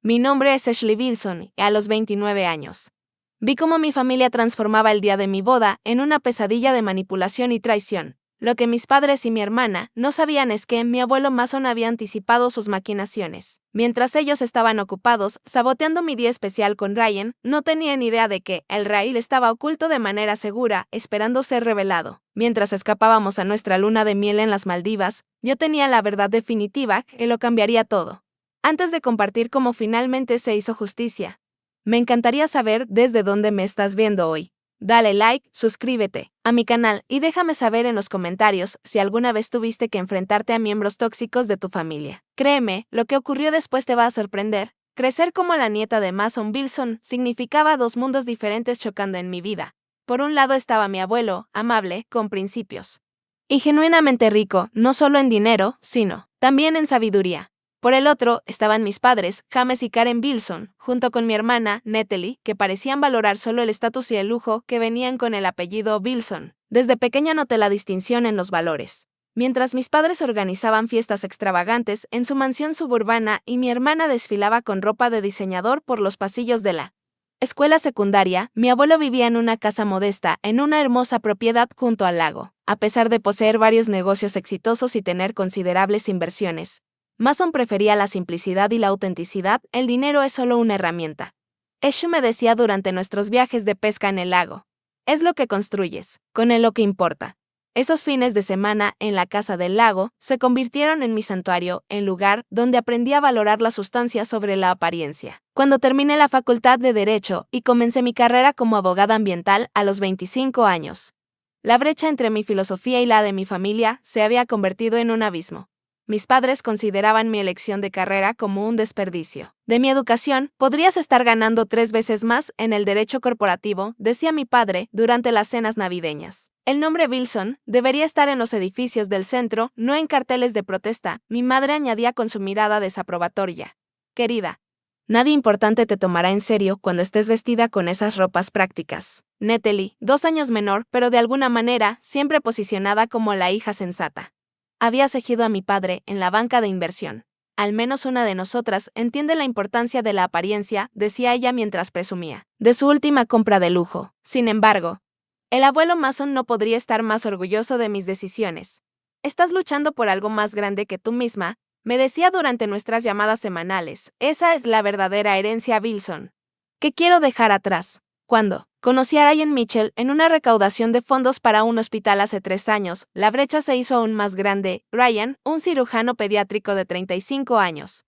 Mi nombre es Ashley Wilson, y a los 29 años. Vi cómo mi familia transformaba el día de mi boda en una pesadilla de manipulación y traición. Lo que mis padres y mi hermana no sabían es que mi abuelo Mason había anticipado sus maquinaciones. Mientras ellos estaban ocupados saboteando mi día especial con Ryan, no tenían idea de que el Raíl estaba oculto de manera segura, esperando ser revelado. Mientras escapábamos a nuestra luna de miel en las Maldivas, yo tenía la verdad definitiva que lo cambiaría todo. Antes de compartir cómo finalmente se hizo justicia, me encantaría saber desde dónde me estás viendo hoy. Dale like, suscríbete a mi canal y déjame saber en los comentarios si alguna vez tuviste que enfrentarte a miembros tóxicos de tu familia. Créeme, lo que ocurrió después te va a sorprender. Crecer como la nieta de Mason Wilson significaba dos mundos diferentes chocando en mi vida. Por un lado estaba mi abuelo, amable, con principios. Y genuinamente rico, no solo en dinero, sino también en sabiduría. Por el otro, estaban mis padres, James y Karen Wilson, junto con mi hermana, Natalie, que parecían valorar solo el estatus y el lujo que venían con el apellido Wilson. Desde pequeña noté la distinción en los valores. Mientras mis padres organizaban fiestas extravagantes en su mansión suburbana y mi hermana desfilaba con ropa de diseñador por los pasillos de la escuela secundaria, mi abuelo vivía en una casa modesta en una hermosa propiedad junto al lago. A pesar de poseer varios negocios exitosos y tener considerables inversiones, Mason prefería la simplicidad y la autenticidad, el dinero es solo una herramienta. Eshu me decía durante nuestros viajes de pesca en el lago. Es lo que construyes, con él lo que importa. Esos fines de semana en la casa del lago se convirtieron en mi santuario, en lugar donde aprendí a valorar la sustancia sobre la apariencia. Cuando terminé la facultad de Derecho y comencé mi carrera como abogada ambiental a los 25 años, la brecha entre mi filosofía y la de mi familia se había convertido en un abismo. Mis padres consideraban mi elección de carrera como un desperdicio. De mi educación, podrías estar ganando 3 veces más en el derecho corporativo, decía mi padre durante las cenas navideñas. El nombre Wilson debería estar en los edificios del centro, no en carteles de protesta, mi madre añadía con su mirada desaprobatoria. Querida, nadie importante te tomará en serio cuando estés vestida con esas ropas prácticas. Natalie, 2 años menor, pero de alguna manera siempre posicionada como la hija sensata, había seguido a mi padre en la banca de inversión. Al menos una de nosotras entiende la importancia de la apariencia, decía ella mientras presumía de su última compra de lujo. Sin embargo, el abuelo Mason no podría estar más orgulloso de mis decisiones. Estás luchando por algo más grande que tú misma, me decía durante nuestras llamadas semanales. Esa es la verdadera herencia Wilson. ¿Qué quiero dejar atrás? Cuando conocí a Ryan Mitchell en una recaudación de fondos para un hospital hace 3 años, la brecha se hizo aún más grande. Ryan, un cirujano pediátrico de 35 años,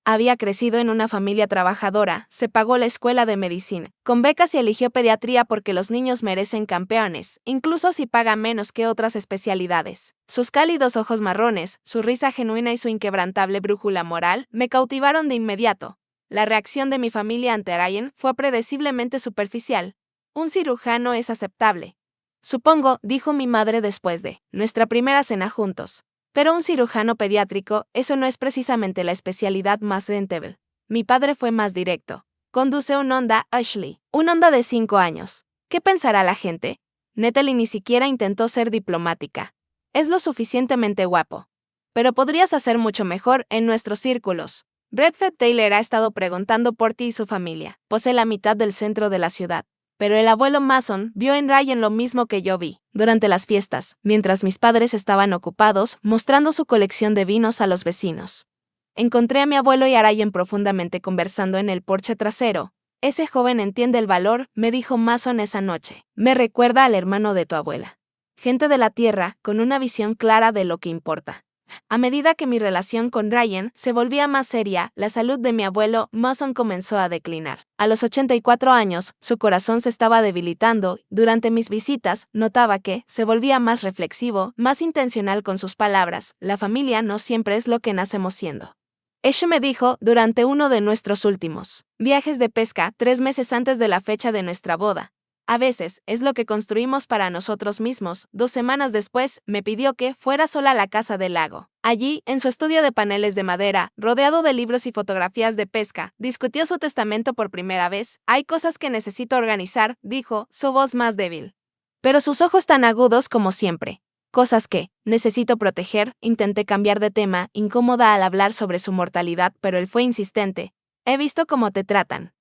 había crecido en una familia trabajadora, se pagó la escuela de medicina, con becas y eligió pediatría porque los niños merecen campeones, incluso si pagan menos que otras especialidades. Sus cálidos ojos marrones, su risa genuina y su inquebrantable brújula moral me cautivaron de inmediato. La reacción de mi familia ante Ryan fue predeciblemente superficial. Un cirujano es aceptable. Supongo, dijo mi madre después de nuestra primera cena juntos. Pero un cirujano pediátrico, eso no es precisamente la especialidad más rentable. Mi padre fue más directo. Conduce un Honda Ashley, un Honda de 5 años. ¿Qué pensará la gente? Natalie ni siquiera intentó ser diplomática. Es lo suficientemente guapo. Pero podrías hacer mucho mejor en nuestros círculos. Bradford Taylor ha estado preguntando por ti y su familia. Posee la mitad del centro de la ciudad. Pero el abuelo Mason vio en Ryan lo mismo que yo vi. Durante las fiestas, mientras mis padres estaban ocupados mostrando su colección de vinos a los vecinos, encontré a mi abuelo y a Ryan profundamente conversando en el porche trasero. Ese joven entiende el valor, me dijo Mason esa noche. Me recuerda al hermano de tu abuela. Gente de la tierra, con una visión clara de lo que importa. A medida que mi relación con Ryan se volvía más seria, la salud de mi abuelo Mason comenzó a declinar. A los 84 años, su corazón se estaba debilitando. Durante mis visitas, notaba que se volvía más reflexivo, más intencional con sus palabras. La familia no siempre es lo que nacemos siendo. Eshu me dijo durante uno de nuestros últimos viajes de pesca, 3 meses antes de la fecha de nuestra boda. A veces, es lo que construimos para nosotros mismos. 2 semanas después, me pidió que fuera sola a la casa del lago. Allí, en su estudio de paneles de madera, rodeado de libros y fotografías de pesca, discutió su testamento por primera vez. Hay cosas que necesito organizar, dijo, su voz más débil. Pero sus ojos tan agudos como siempre. Cosas que necesito proteger. Intenté cambiar de tema, incómoda al hablar sobre su mortalidad, pero él fue insistente. He visto cómo te tratan.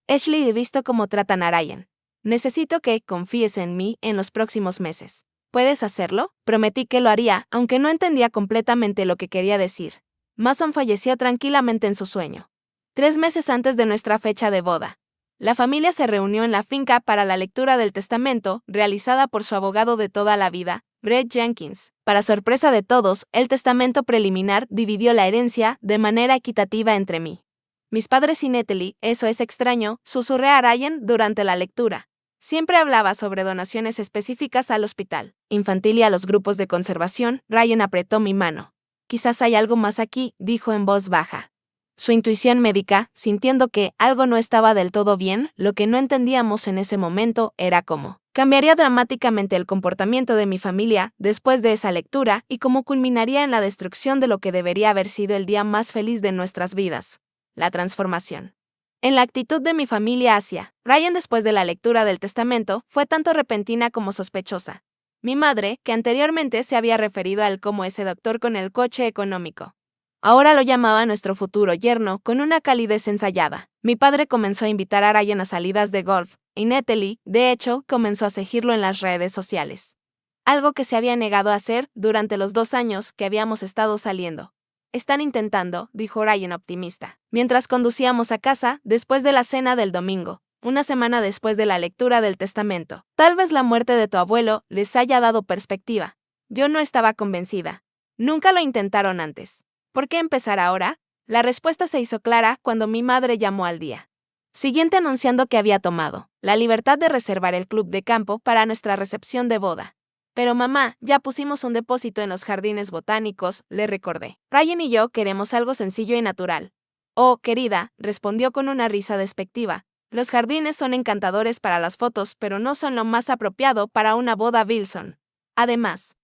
Ashley, he visto cómo tratan a Ryan. Necesito que confíes en mí en los próximos meses. ¿Puedes hacerlo? Prometí que lo haría, aunque no entendía completamente lo que quería decir. Mason falleció tranquilamente en su sueño. 3 meses antes de nuestra fecha de boda. La familia se reunió en la finca para la lectura del testamento, realizada por su abogado de toda la vida, Brett Jenkins. Para sorpresa de todos, el testamento preliminar dividió la herencia de manera equitativa entre mí, mis padres y Natalie. Eso es extraño, susurré a Ryan durante la lectura. Siempre hablaba sobre donaciones específicas al hospital infantil y a los grupos de conservación. Ryan apretó mi mano. Quizás hay algo más aquí, dijo en voz baja. Su intuición médica, sintiendo que algo no estaba del todo bien, lo que no entendíamos en ese momento era cómo cambiaría dramáticamente el comportamiento de mi familia después de esa lectura y cómo culminaría en la destrucción de lo que debería haber sido el día más feliz de nuestras vidas. La transformación. En la actitud de mi familia hacia Ryan después de la lectura del testamento fue tanto repentina como sospechosa. Mi madre, que anteriormente se había referido a él como ese doctor con el coche económico, ahora lo llamaba nuestro futuro yerno con una calidez ensayada. Mi padre comenzó a invitar a Ryan a salidas de golf, y Natalie, de hecho, comenzó a seguirlo en las redes sociales. Algo que se había negado a hacer durante los 2 años que habíamos estado saliendo. Están intentando, dijo Ryan optimista, mientras conducíamos a casa después de la cena del domingo, una semana después de la lectura del testamento. Tal vez la muerte de tu abuelo les haya dado perspectiva. Yo no estaba convencida. Nunca lo intentaron antes. ¿Por qué empezar ahora? La respuesta se hizo clara cuando mi madre llamó al día siguiente anunciando que había tomado la libertad de reservar el club de campo para nuestra recepción de boda. Pero mamá, ya pusimos un depósito en los jardines botánicos, le recordé. Ryan y yo queremos algo sencillo y natural. Oh, querida, respondió con una risa despectiva. Los jardines son encantadores para las fotos, pero no son lo más apropiado para una boda Wilson. Además,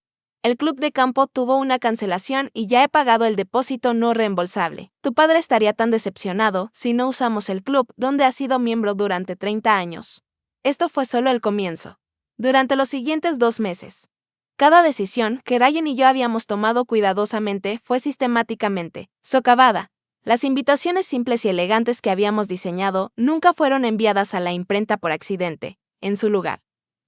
el club de campo tuvo una cancelación y ya he pagado el depósito no reembolsable. Tu padre estaría tan decepcionado si no usamos el club donde has sido miembro durante 30 años. Esto fue solo el comienzo. Durante los siguientes 2 meses, cada decisión que Ryan y yo habíamos tomado cuidadosamente fue sistemáticamente socavada. Las invitaciones simples y elegantes que habíamos diseñado nunca fueron enviadas a la imprenta por accidente. En su lugar,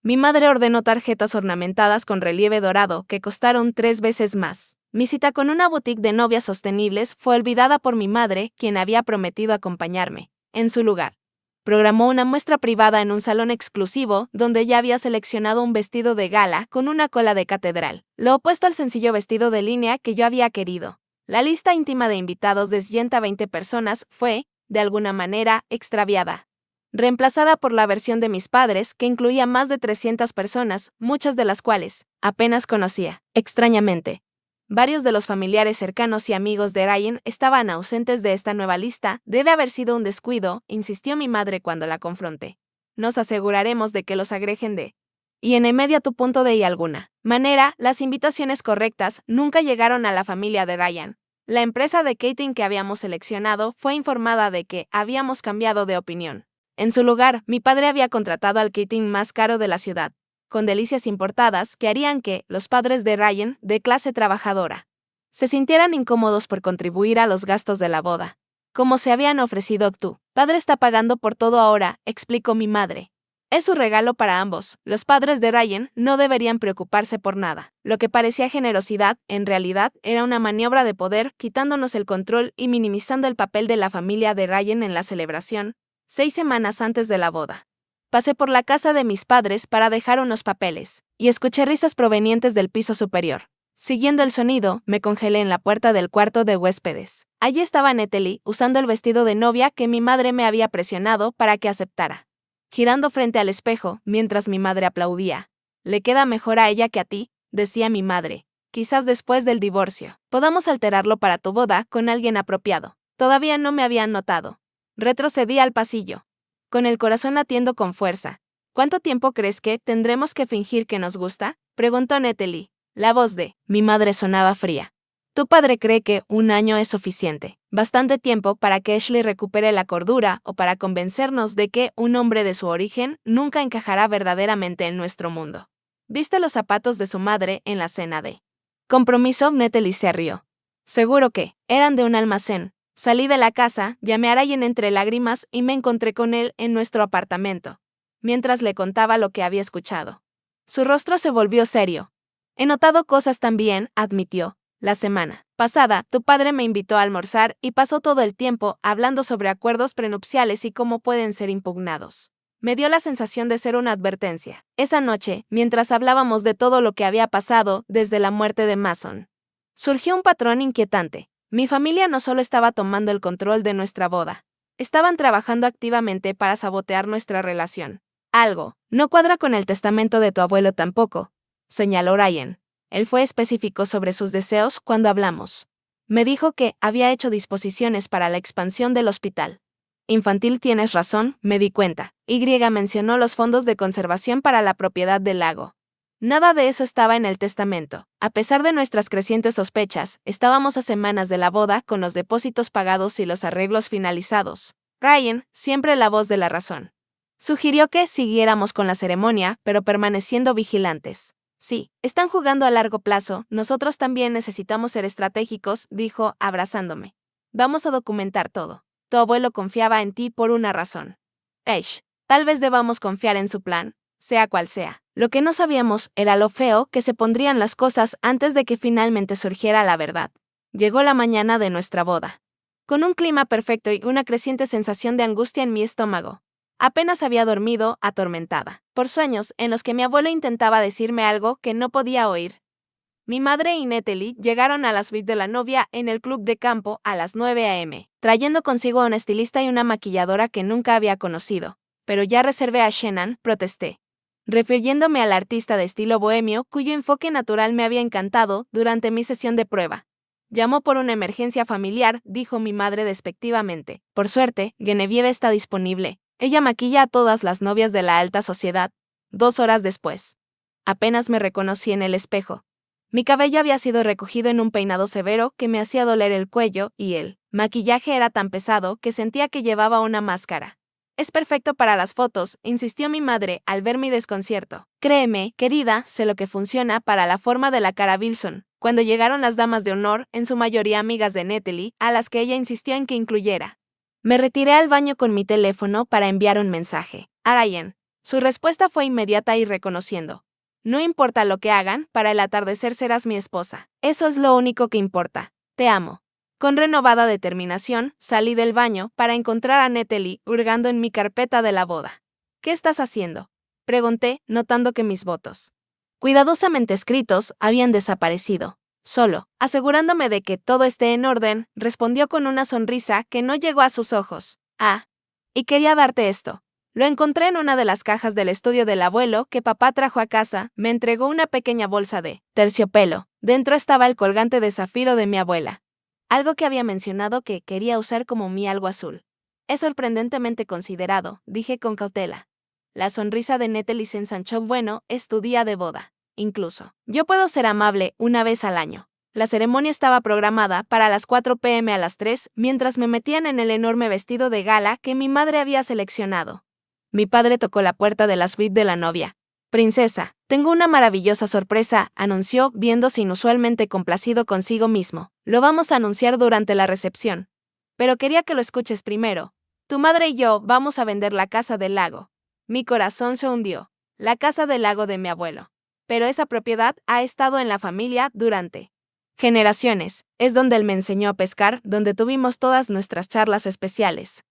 mi madre ordenó tarjetas ornamentadas con relieve dorado que costaron 3 veces más. Mi cita con una boutique de novias sostenibles fue olvidada por mi madre, quien había prometido acompañarme. En su lugar, programó una muestra privada en un salón exclusivo donde ella había seleccionado un vestido de gala con una cola de catedral, lo opuesto al sencillo vestido de línea que yo había querido. La lista íntima de invitados de 120 personas fue, de alguna manera, extraviada, reemplazada por la versión de mis padres que incluía más de 300 personas, muchas de las cuales apenas conocía. Extrañamente, varios de los familiares cercanos y amigos de Ryan estaban ausentes de esta nueva lista. Debe haber sido un descuido, insistió mi madre cuando la confronté. Nos aseguraremos de que los agreguen de y en inmediato punto de y alguna manera, las invitaciones correctas nunca llegaron a la familia de Ryan. La empresa de catering que habíamos seleccionado fue informada de que habíamos cambiado de opinión. En su lugar, mi padre había contratado al catering más caro de la ciudad, con delicias importadas que harían que los padres de Ryan, de clase trabajadora, se sintieran incómodos por contribuir a los gastos de la boda. Como se habían ofrecido, tu padre está pagando por todo ahora, explicó mi madre. Es su regalo para ambos. Los padres de Ryan no deberían preocuparse por nada. Lo que parecía generosidad, en realidad, era una maniobra de poder, quitándonos el control y minimizando el papel de la familia de Ryan en la celebración. 6 semanas antes de la boda, pasé por la casa de mis padres para dejar unos papeles, y escuché risas provenientes del piso superior. Siguiendo el sonido, me congelé en la puerta del cuarto de huéspedes. Allí estaba Natalie, usando el vestido de novia que mi madre me había presionado para que aceptara, girando frente al espejo, mientras mi madre aplaudía. Le queda mejor a ella que a ti, decía mi madre. Quizás después del divorcio podamos alterarlo para tu boda con alguien apropiado. Todavía no me habían notado. Retrocedí al pasillo, con el corazón latiendo con fuerza. ¿Cuánto tiempo crees que tendremos que fingir que nos gusta?, preguntó Natalie. La voz de mi madre sonaba fría. Tu padre cree que 1 año es suficiente, bastante tiempo para que Ashley recupere la cordura o para convencernos de que un hombre de su origen nunca encajará verdaderamente en nuestro mundo. ¿Viste los zapatos de su madre en la cena de compromiso? Natalie se rió. Seguro que eran de un almacén. Salí de la casa, llamé a Ryan entre lágrimas y me encontré con él en nuestro apartamento, mientras le contaba lo que había escuchado. Su rostro se volvió serio. He notado cosas también, admitió. La semana pasada, tu padre me invitó a almorzar y pasó todo el tiempo hablando sobre acuerdos prenupciales y cómo pueden ser impugnados. Me dio la sensación de ser una advertencia. Esa noche, mientras hablábamos de todo lo que había pasado desde la muerte de Mason, surgió un patrón inquietante. Mi familia no solo estaba tomando el control de nuestra boda, estaban trabajando activamente para sabotear nuestra relación. Algo no cuadra con el testamento de tu abuelo tampoco, señaló Ryan. Él fue específico sobre sus deseos cuando hablamos. Me dijo que había hecho disposiciones para la expansión del hospital infantil. Tienes razón, me di cuenta. Mencionó los fondos de conservación para la propiedad del lago. Nada de eso estaba en el testamento. A pesar de nuestras crecientes sospechas, estábamos a semanas de la boda con los depósitos pagados y los arreglos finalizados. Ryan, siempre la voz de la razón, sugirió que siguiéramos con la ceremonia, pero permaneciendo vigilantes. Sí, están jugando a largo plazo, nosotros también necesitamos ser estratégicos, dijo, abrazándome. Vamos a documentar todo. Tu abuelo confiaba en ti por una razón. Tal vez debamos confiar en su plan, sea cual sea. Lo que no sabíamos era lo feo que se pondrían las cosas antes de que finalmente surgiera la verdad. Llegó la mañana de nuestra boda. Con un clima perfecto y una creciente sensación de angustia en mi estómago. Apenas había dormido, atormentada por sueños en los que mi abuelo intentaba decirme algo que no podía oír. Mi madre y Natalie llegaron a la suite de la novia en el club de campo a las 9 a.m., trayendo consigo a una estilista y una maquilladora que nunca había conocido. Pero ya reservé a Shannon, protesté, refiriéndome al artista de estilo bohemio cuyo enfoque natural me había encantado durante mi sesión de prueba. Llamó por una emergencia familiar, dijo mi madre despectivamente. Por suerte, Genevieve está disponible. Ella maquilla a todas las novias de la alta sociedad. 2 horas después. Apenas me reconocí en el espejo. Mi cabello había sido recogido en un peinado severo que me hacía doler el cuello y el maquillaje era tan pesado que sentía que llevaba una máscara. Es perfecto para las fotos, insistió mi madre al ver mi desconcierto. Créeme, querida, sé lo que funciona para la forma de la cara Wilson. Cuando llegaron las damas de honor, en su mayoría amigas de Natalie, a las que ella insistió en que incluyera. Me retiré al baño con mi teléfono para enviar un mensaje a Ryan. Su respuesta fue inmediata y reconociendo. No importa lo que hagan, para el atardecer serás mi esposa. Eso es lo único que importa. Te amo. Con renovada determinación, salí del baño para encontrar a Natalie hurgando en mi carpeta de la boda. ¿Qué estás haciendo?, pregunté, notando que mis votos, cuidadosamente escritos, habían desaparecido. Solo, asegurándome de que todo esté en orden, respondió con una sonrisa que no llegó a sus ojos. Y quería darte esto. Lo encontré en una de las cajas del estudio del abuelo que papá trajo a casa. Me entregó una pequeña bolsa de terciopelo. Dentro estaba el colgante de zafiro de mi abuela. Algo que había mencionado que quería usar como mi algo azul. Es sorprendentemente considerado, dije con cautela. La sonrisa de Natalie se ensanchó. Bueno, es tu día de boda. Incluso, yo puedo ser amable una vez al año. La ceremonia estaba programada para las 4 p.m. a las 3, mientras me metían en el enorme vestido de gala que mi madre había seleccionado. Mi padre tocó la puerta de la suite de la novia. Princesa, tengo una maravillosa sorpresa, anunció, viéndose inusualmente complacido consigo mismo. Lo vamos a anunciar durante la recepción. Pero quería que lo escuches primero. Tu madre y yo vamos a vender la casa del lago. Mi corazón se hundió. La casa del lago de mi abuelo. Pero esa propiedad ha estado en la familia durante generaciones. Es donde él me enseñó a pescar, donde tuvimos todas nuestras charlas especiales.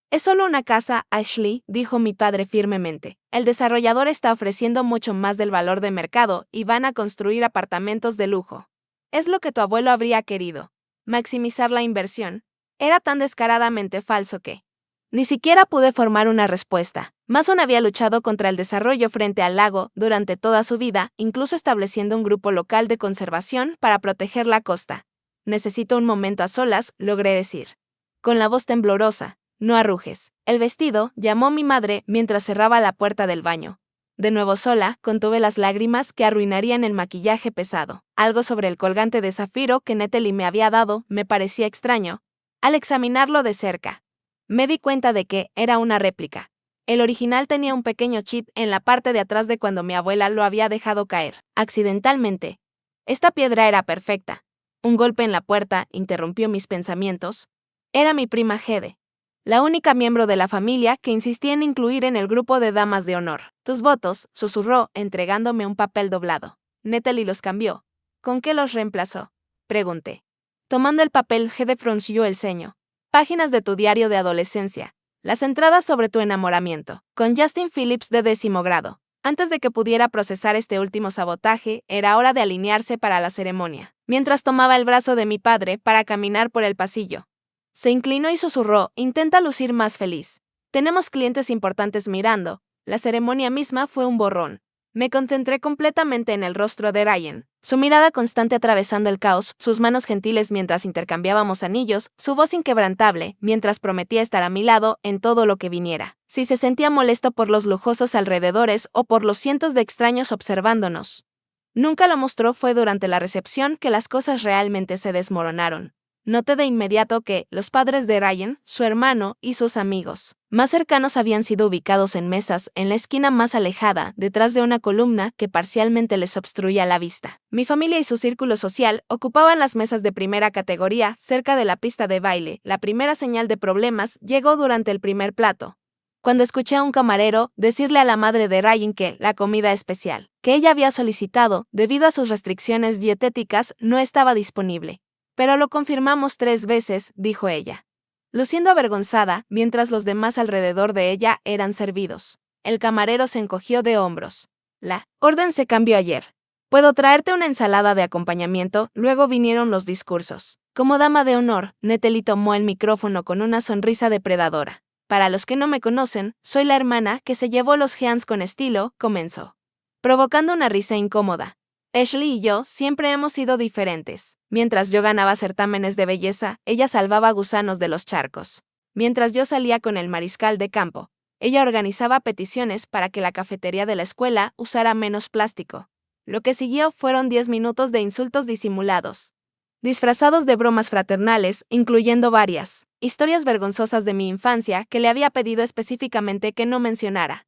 Es solo una casa, Ashley, dijo mi padre firmemente. El desarrollador está ofreciendo mucho más del valor de mercado y van a construir apartamentos de lujo. Es lo que tu abuelo habría querido. Maximizar la inversión. Era tan descaradamente falso que ni siquiera pude formar una respuesta. Mason había luchado contra el desarrollo frente al lago durante toda su vida, incluso estableciendo un grupo local de conservación para proteger la costa. Necesito un momento a solas, logré decir. Con la voz temblorosa. No arrujes. El vestido, llamó mi madre mientras cerraba la puerta del baño. De nuevo sola, contuve las lágrimas que arruinarían el maquillaje pesado. Algo sobre el colgante de zafiro que Natalie me había dado me parecía extraño. Al examinarlo de cerca, me di cuenta de que era una réplica. El original tenía un pequeño chip en la parte de atrás de cuando mi abuela lo había dejado caer, accidentalmente. Esta piedra era perfecta. Un golpe en la puerta interrumpió mis pensamientos. Era mi prima Hede, la única miembro de la familia que insistía en incluir en el grupo de damas de honor. Tus votos, susurró, entregándome un papel doblado. Natalie los cambió. ¿Con qué los reemplazó? Pregunté. Tomando el papel, Hede frunció el ceño. Páginas de tu diario de adolescencia. Las entradas sobre tu enamoramiento. Con Justin Phillips de 10º grado. Antes de que pudiera procesar este último sabotaje, era hora de alinearse para la ceremonia. Mientras tomaba el brazo de mi padre para caminar por el pasillo. Se inclinó y susurró, intenta lucir más feliz. Tenemos clientes importantes mirando. La ceremonia misma fue un borrón. Me concentré completamente en el rostro de Ryan, su mirada constante atravesando el caos, sus manos gentiles mientras intercambiábamos anillos, su voz inquebrantable mientras prometía estar a mi lado en todo lo que viniera. Si se sentía molesto por los lujosos alrededores o por los cientos de extraños observándonos. Nunca lo mostró, fue durante la recepción que las cosas realmente se desmoronaron. Noté de inmediato que los padres de Ryan, su hermano y sus amigos más cercanos habían sido ubicados en mesas en la esquina más alejada, detrás de una columna que parcialmente les obstruía la vista. Mi familia y su círculo social ocupaban las mesas de primera categoría cerca de la pista de baile. La primera señal de problemas llegó durante el primer plato, cuando escuché a un camarero decirle a la madre de Ryan que la comida especial que ella había solicitado, debido a sus restricciones dietéticas, no estaba disponible. Pero lo confirmamos 3 veces, dijo ella, luciendo avergonzada, mientras los demás alrededor de ella eran servidos. El camarero se encogió de hombros. La orden se cambió ayer. Puedo traerte una ensalada de acompañamiento. Luego vinieron los discursos. Como dama de honor, Natalie tomó el micrófono con una sonrisa depredadora. Para los que no me conocen, soy la hermana que se llevó los Heans con estilo, comenzó, provocando una risa incómoda. Ashley y yo siempre hemos sido diferentes. Mientras yo ganaba certámenes de belleza, ella salvaba gusanos de los charcos. Mientras yo salía con el mariscal de campo, ella organizaba peticiones para que la cafetería de la escuela usara menos plástico. Lo que siguió fueron 10 minutos de insultos disimulados, disfrazados de bromas fraternales, incluyendo varias historias vergonzosas de mi infancia que le había pedido específicamente que no mencionara.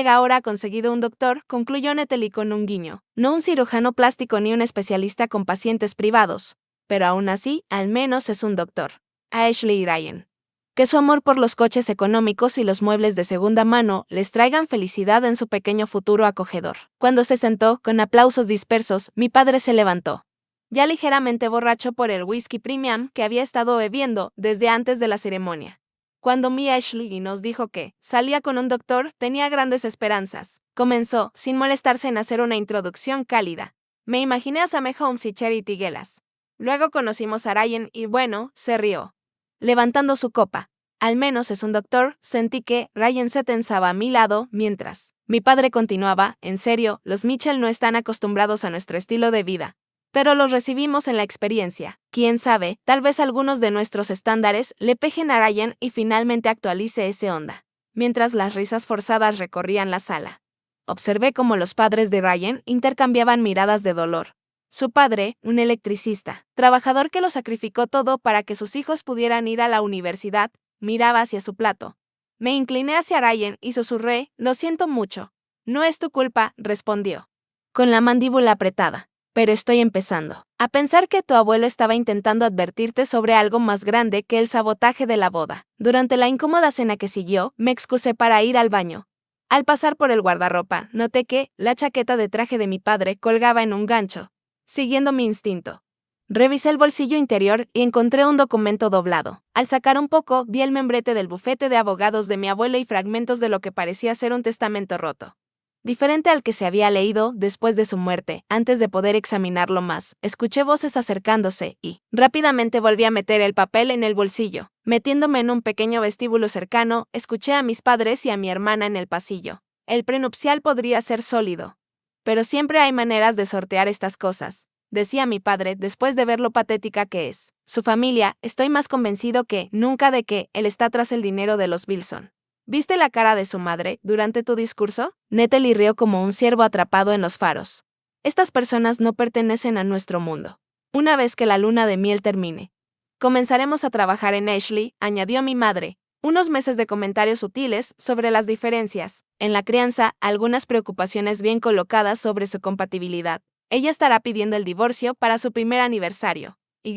Ahora ha conseguido un doctor, concluyó Natalie con un guiño. No un cirujano plástico ni un especialista con pacientes privados. Pero aún así, al menos es un doctor. A Ashley y Ryan. Que su amor por los coches económicos y los muebles de segunda mano les traigan felicidad en su pequeño futuro acogedor. Cuando se sentó, con aplausos dispersos, mi padre se levantó. Ya ligeramente borracho por el whisky premium que había estado bebiendo desde antes de la ceremonia. Cuando mi Ashley nos dijo que salía con un doctor, tenía grandes esperanzas. Comenzó, sin molestarse en hacer una introducción cálida. Me imaginé a Sam Holmes y Charity Gelas. Luego conocimos a Ryan y bueno, se rió, levantando su copa. Al menos es un doctor. Sentí que Ryan se tensaba a mi lado mientras mi padre continuaba, en serio, los Mitchell no están acostumbrados a nuestro estilo de vida. Pero los recibimos en la experiencia. Quién sabe, tal vez algunos de nuestros estándares le pejen a Ryan y finalmente actualice ese onda. Mientras las risas forzadas recorrían la sala, observé cómo los padres de Ryan intercambiaban miradas de dolor. Su padre, un electricista, trabajador que lo sacrificó todo para que sus hijos pudieran ir a la universidad, miraba hacia su plato. Me incliné hacia Ryan y susurré, lo siento mucho. No es tu culpa, respondió, con la mandíbula apretada. Pero estoy empezando a pensar que tu abuelo estaba intentando advertirte sobre algo más grande que el sabotaje de la boda. Durante la incómoda cena que siguió, me excusé para ir al baño. Al pasar por el guardarropa, noté que la chaqueta de traje de mi padre colgaba en un gancho. Siguiendo mi instinto, revisé el bolsillo interior y encontré un documento doblado. Al sacar un poco, vi el membrete del bufete de abogados de mi abuelo y fragmentos de lo que parecía ser un testamento roto. Diferente al que se había leído después de su muerte. Antes de poder examinarlo más, escuché voces acercándose y rápidamente volví a meter el papel en el bolsillo. Metiéndome en un pequeño vestíbulo cercano, escuché a mis padres y a mi hermana en el pasillo. El prenupcial podría ser sólido. Pero siempre hay maneras de sortear estas cosas, decía mi padre después de ver lo patética que es su familia. Estoy más convencido que nunca de que él está tras el dinero de los Wilson. ¿Viste la cara de su madre durante tu discurso? Natalie rió como un ciervo atrapado en los faros. Estas personas no pertenecen a nuestro mundo. Una vez que la luna de miel termine, comenzaremos a trabajar en Ashley, añadió mi madre. Unos meses de comentarios sutiles sobre las diferencias en la crianza, algunas preocupaciones bien colocadas sobre su compatibilidad. Ella estará pidiendo el divorcio para su primer aniversario. Y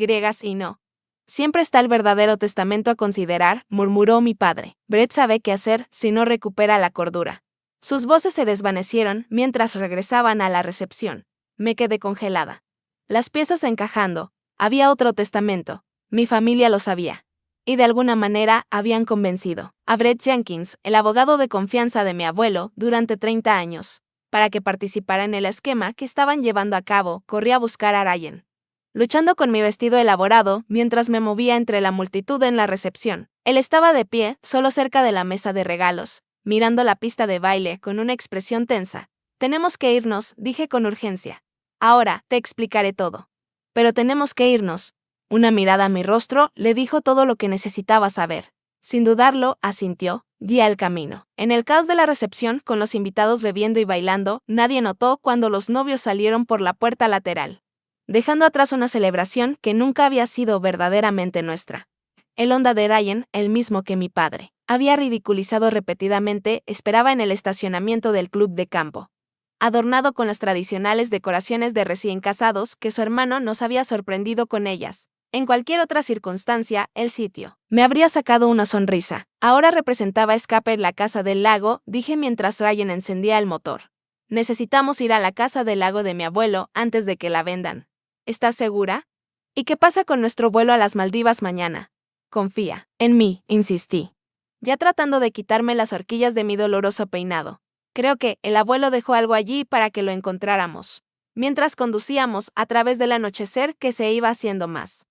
no. Siempre está el verdadero testamento a considerar, murmuró mi padre. Brett sabe qué hacer si no recupera la cordura. Sus voces se desvanecieron mientras regresaban a la recepción. Me quedé congelada. Las piezas encajando. Había otro testamento. Mi familia lo sabía. Y de alguna manera habían convencido a Brett Jenkins, el abogado de confianza de mi abuelo, durante 30 años, para que participara en el esquema que estaban llevando a cabo. Corrí a buscar a Ryan, luchando con mi vestido elaborado mientras me movía entre la multitud en la recepción. Él estaba de pie, solo cerca de la mesa de regalos, mirando la pista de baile con una expresión tensa. Tenemos que irnos, dije con urgencia. Ahora, te explicaré todo. Pero tenemos que irnos. Una mirada a mi rostro le dijo todo lo que necesitaba saber. Sin dudarlo, asintió, guía el camino. En el caos de la recepción, con los invitados bebiendo y bailando, nadie notó cuando los novios salieron por la puerta lateral, dejando atrás una celebración que nunca había sido verdaderamente nuestra. El Honda de Ryan, el mismo que mi padre había ridiculizado repetidamente, esperaba en el estacionamiento del club de campo, adornado con las tradicionales decoraciones de recién casados que su hermano nos había sorprendido con ellas. En cualquier otra circunstancia, el sitio me habría sacado una sonrisa. Ahora representaba escape en la casa del lago, dije mientras Ryan encendía el motor. Necesitamos ir a la casa del lago de mi abuelo antes de que la vendan. ¿Estás segura? ¿Y qué pasa con nuestro vuelo a las Maldivas mañana? Confía en mí, insistí, ya tratando de quitarme las horquillas de mi doloroso peinado. Creo que el abuelo dejó algo allí para que lo encontráramos, mientras conducíamos a través del anochecer que se iba haciendo más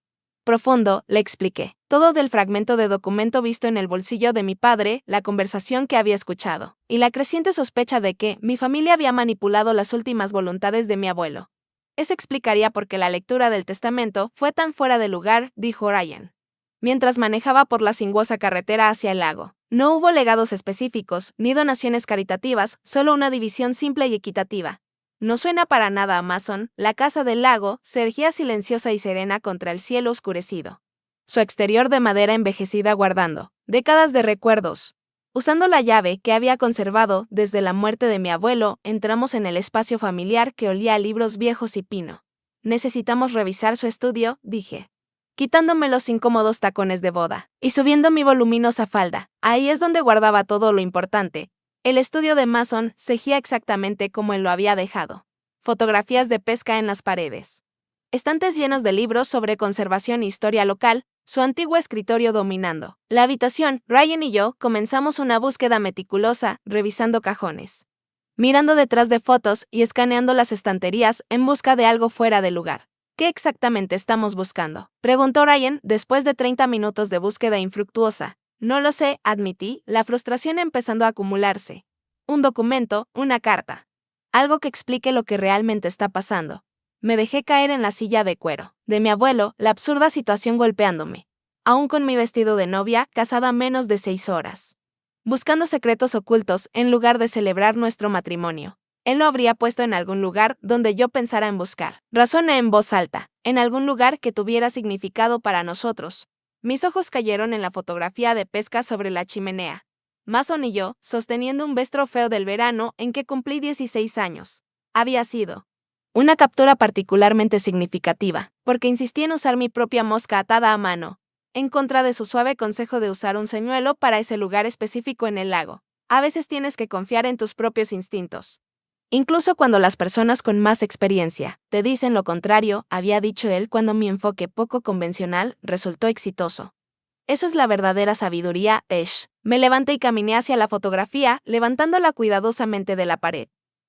profundo, le expliqué. Todo del fragmento de documento visto en el bolsillo de mi padre, la conversación que había escuchado, y la creciente sospecha de que mi familia había manipulado las últimas voluntades de mi abuelo. Eso explicaría por qué la lectura del testamento fue tan fuera de lugar, dijo Ryan, mientras manejaba por la sinuosa carretera hacia el lago. No hubo legados específicos, ni donaciones caritativas, solo una división simple y equitativa. No suena para nada a Mason. La casa del lago se erguía silenciosa y serena contra el cielo oscurecido, su exterior de madera envejecida guardando décadas de recuerdos. Usando la llave que había conservado desde la muerte de mi abuelo, entramos en el espacio familiar que olía a libros viejos y pino. Necesitamos revisar su estudio, dije, quitándome los incómodos tacones de boda y subiendo mi voluminosa falda. Ahí es donde guardaba todo lo importante. El estudio de Mason seguía exactamente como él lo había dejado. Fotografías de pesca en las paredes, estantes llenos de libros sobre conservación e historia local, su antiguo escritorio dominando la habitación. Ryan y yo comenzamos una búsqueda meticulosa, revisando cajones, mirando detrás de fotos y escaneando las estanterías en busca de algo fuera de lugar. ¿Qué exactamente estamos buscando?, preguntó Ryan después de 30 minutos de búsqueda infructuosa. No lo sé, admití, la frustración empezando a acumularse. Un documento, una carta. Algo que explique lo que realmente está pasando. Me dejé caer en la silla de cuero de mi abuelo, la absurda situación golpeándome. Aún con mi vestido de novia, casada menos de 6 horas. Buscando secretos ocultos en lugar de celebrar nuestro matrimonio. Él lo habría puesto en algún lugar donde yo pensara en buscar. Razoné en voz alta, en algún lugar que tuviera significado para nosotros. Mis ojos cayeron en la fotografía de pesca sobre la chimenea. Mason y yo, sosteniendo un best trofeo del verano en que cumplí 16 años. Había sido una captura particularmente significativa, porque insistí en usar mi propia mosca atada a mano, en contra de su suave consejo de usar un señuelo para ese lugar específico en el lago. A veces tienes que confiar en tus propios instintos, incluso cuando las personas con más experiencia te dicen lo contrario, había dicho él cuando mi enfoque poco convencional resultó exitoso. Eso es la verdadera sabiduría, Esh. Me levanté y caminé hacia la fotografía, levantándola cuidadosamente de la pared.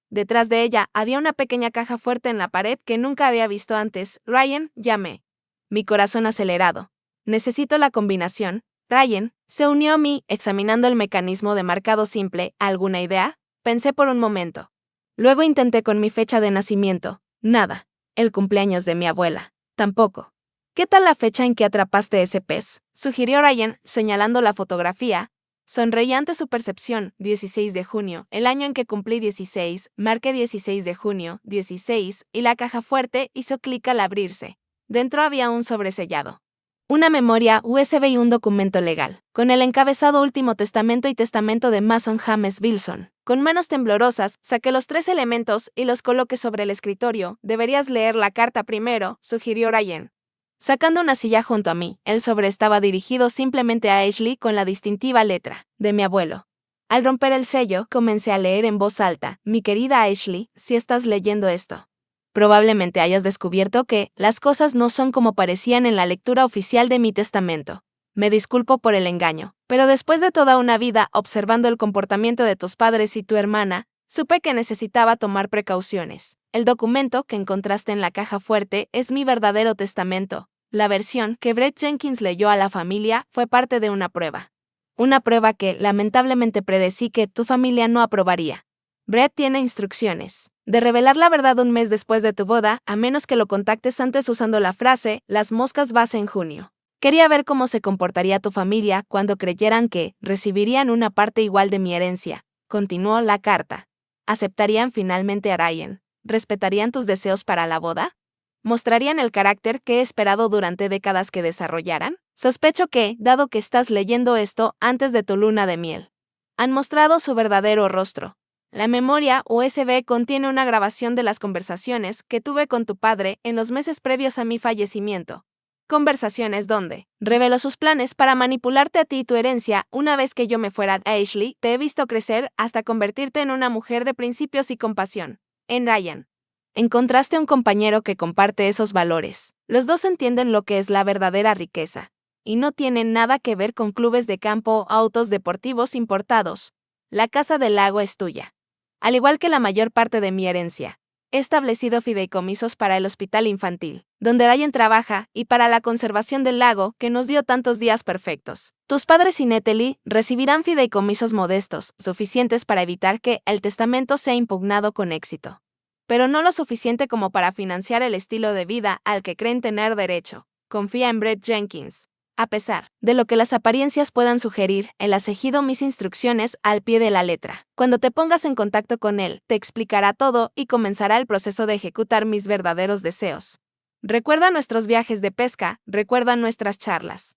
Detrás de ella había una pequeña caja fuerte en la pared que nunca había visto antes. Ryan, llamé. Mi corazón acelerado. Necesito la combinación. Ryan se unió a mí, examinando el mecanismo de marcado simple. ¿Alguna idea?, pensé por un momento. Luego intenté con mi fecha de nacimiento. Nada. El cumpleaños de mi abuela. Tampoco. ¿Qué tal la fecha en que atrapaste ese pez?, sugirió Ryan, señalando la fotografía. Sonreí ante su percepción. 16 de junio, el año en que cumplí 16, marqué 16 de junio, 16, y la caja fuerte hizo clic al abrirse. Dentro había un sobresellado, una memoria USB y un documento legal, con el encabezado Último Testamento y Testamento de Mason James Wilson. Con manos temblorosas, saqué los 3 elementos y los coloqué sobre el escritorio. Deberías leer la carta primero, sugirió Ryan. Sacando una silla junto a mí, el sobre estaba dirigido simplemente a Ashley con la distintiva letra de mi abuelo. Al romper el sello, comencé a leer en voz alta: mi querida Ashley, si estás leyendo esto, probablemente hayas descubierto que las cosas no son como parecían en la lectura oficial de mi testamento. Me disculpo por el engaño, pero después de toda una vida observando el comportamiento de tus padres y tu hermana, supe que necesitaba tomar precauciones. El documento que encontraste en la caja fuerte es mi verdadero testamento. La versión que Brett Jenkins leyó a la familia fue parte de una prueba. Una prueba que, lamentablemente, predecí que tu familia no aprobaría. Brett tiene instrucciones de revelar la verdad un mes después de tu boda, a menos que lo contactes antes usando la frase: las moscas base en junio. Quería ver cómo se comportaría tu familia cuando creyeran que recibirían una parte igual de mi herencia. Continuó la carta. ¿Aceptarían finalmente a Ryan? ¿Respetarían tus deseos para la boda? ¿Mostrarían el carácter que he esperado durante décadas que desarrollaran? Sospecho que, dado que estás leyendo esto antes de tu luna de miel, han mostrado su verdadero rostro. La memoria USB contiene una grabación de las conversaciones que tuve con tu padre en los meses previos a mi fallecimiento. Conversaciones donde reveló sus planes para manipularte a ti y tu herencia. Una vez que yo me fuera, Ashley, te he visto crecer hasta convertirte en una mujer de principios y compasión. En Ryan, encontraste un compañero que comparte esos valores. Los dos entienden lo que es la verdadera riqueza, y no tienen nada que ver con clubes de campo o autos deportivos importados. La casa del lago es tuya, al igual que la mayor parte de mi herencia. He establecido fideicomisos para el hospital infantil, donde Ryan trabaja, y para la conservación del lago, que nos dio tantos días perfectos. Tus padres y Natalie recibirán fideicomisos modestos, suficientes para evitar que el testamento sea impugnado con éxito, pero no lo suficiente como para financiar el estilo de vida al que creen tener derecho. Confía en Brett Jenkins. A pesar de lo que las apariencias puedan sugerir, él ha seguido mis instrucciones al pie de la letra. Cuando te pongas en contacto con él, te explicará todo y comenzará el proceso de ejecutar mis verdaderos deseos. Recuerda nuestros viajes de pesca, recuerda nuestras charlas.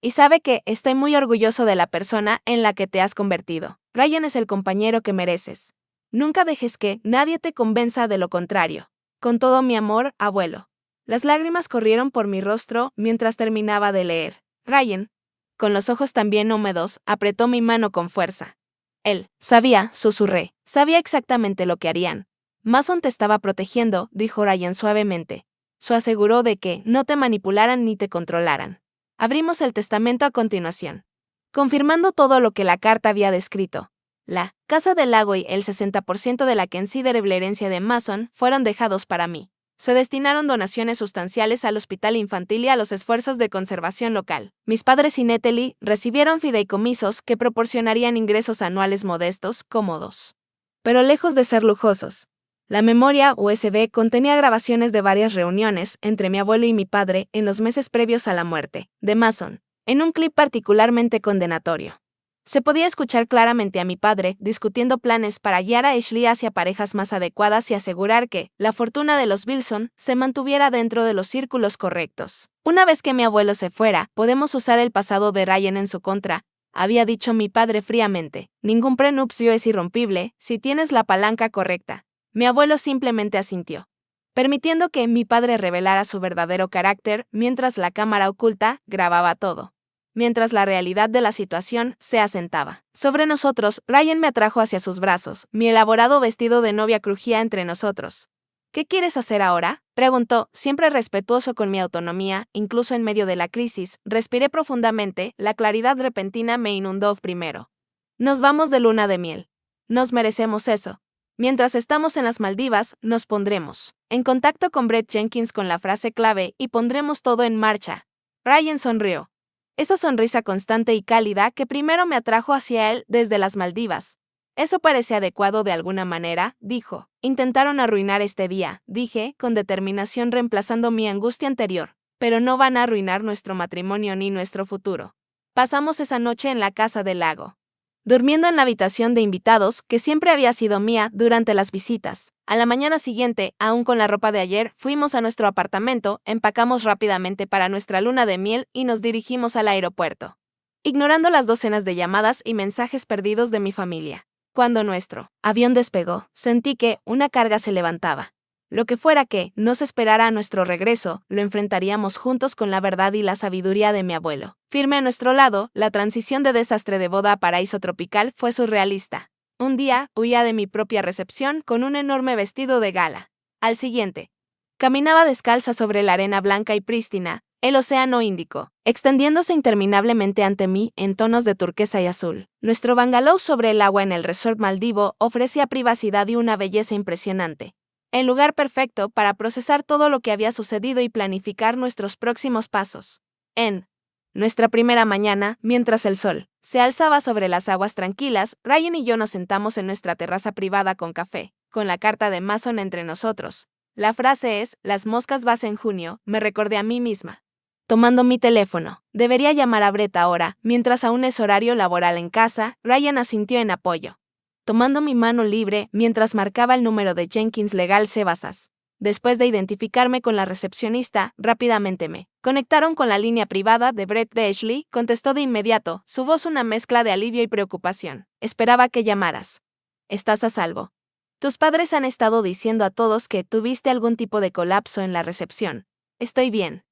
Y sabe que estoy muy orgulloso de la persona en la que te has convertido. Ryan es el compañero que mereces. Nunca dejes que nadie te convenza de lo contrario. Con todo mi amor, abuelo. Las lágrimas corrieron por mi rostro mientras terminaba de leer. Ryan, con los ojos también húmedos, apretó mi mano con fuerza. Él sabía, susurré, sabía exactamente lo que harían. Mason te estaba protegiendo, dijo Ryan suavemente. Se aseguró de que no te manipularan ni te controlaran. Abrimos el testamento a continuación, confirmando todo lo que la carta había descrito. La casa del lago y el 60% de la considerable herencia de Mason fueron dejados para mí. Se destinaron donaciones sustanciales al hospital infantil y a los esfuerzos de conservación local. Mis padres y Natalie recibieron fideicomisos que proporcionarían ingresos anuales modestos, cómodos, pero lejos de ser lujosos. La memoria USB contenía grabaciones de varias reuniones entre mi abuelo y mi padre en los meses previos a la muerte de Mason, en un clip particularmente condenatorio. Se podía escuchar claramente a mi padre discutiendo planes para guiar a Ashley hacia parejas más adecuadas y asegurar que la fortuna de los Wilson se mantuviera dentro de los círculos correctos. Una vez que mi abuelo se fuera, podemos usar el pasado de Ryan en su contra, había dicho mi padre fríamente. Ningún prenupcio es irrompible si tienes la palanca correcta. Mi abuelo simplemente asintió, permitiendo que mi padre revelara su verdadero carácter mientras la cámara oculta grababa todo. Mientras la realidad de la situación se asentaba sobre nosotros, Ryan me atrajo hacia sus brazos. Mi elaborado vestido de novia crujía entre nosotros. ¿Qué quieres hacer ahora?, preguntó, siempre respetuoso con mi autonomía, incluso en medio de la crisis. Respiré profundamente, la claridad repentina me inundó primero. Nos vamos de luna de miel. Nos merecemos eso. Mientras estamos en las Maldivas, nos pondremos en contacto con Brett Jenkins con la frase clave y pondremos todo en marcha. Ryan sonrió. Esa sonrisa constante y cálida que primero me atrajo hacia él desde las Maldivas. Eso parece adecuado de alguna manera, dijo. Intentaron arruinar este día, dije, con determinación reemplazando mi angustia anterior, pero no van a arruinar nuestro matrimonio ni nuestro futuro. Pasamos esa noche en la casa del lago, durmiendo en la habitación de invitados que siempre había sido mía durante las visitas. A la mañana siguiente, aún con la ropa de ayer, fuimos a nuestro apartamento, empacamos rápidamente para nuestra luna de miel y nos dirigimos al aeropuerto, ignorando las docenas de llamadas y mensajes perdidos de mi familia. Cuando nuestro avión despegó, sentí que una carga se levantaba. Lo que fuera que nos esperara a nuestro regreso, lo enfrentaríamos juntos con la verdad y la sabiduría de mi abuelo. Firme a nuestro lado, la transición de desastre de boda a paraíso tropical fue surrealista. Un día, huía de mi propia recepción con un enorme vestido de gala. Al siguiente, caminaba descalza sobre la arena blanca y prístina, el océano Índico, extendiéndose interminablemente ante mí en tonos de turquesa y azul. Nuestro bungalow sobre el agua en el resort maldivo ofrecía privacidad y una belleza impresionante. El lugar perfecto para procesar todo lo que había sucedido y planificar nuestros próximos pasos. En nuestra primera mañana, mientras el sol se alzaba sobre las aguas tranquilas, Ryan y yo nos sentamos en nuestra terraza privada con café, con la carta de Mason entre nosotros. La frase es, las moscas vas en junio, me recordé a mí misma. Tomando mi teléfono, debería llamar a Brett ahora, mientras aún es horario laboral en casa, Ryan asintió en apoyo. Tomando mi mano libre, mientras marcaba el número de Jenkins Legal Sebasas. Después de identificarme con la recepcionista, rápidamente me conectaron con la línea privada de Brett Ashley, contestó de inmediato, su voz una mezcla de alivio y preocupación. Esperaba que llamaras. Estás a salvo. Tus padres han estado diciendo a todos que tuviste algún tipo de colapso en la recepción. Estoy bien.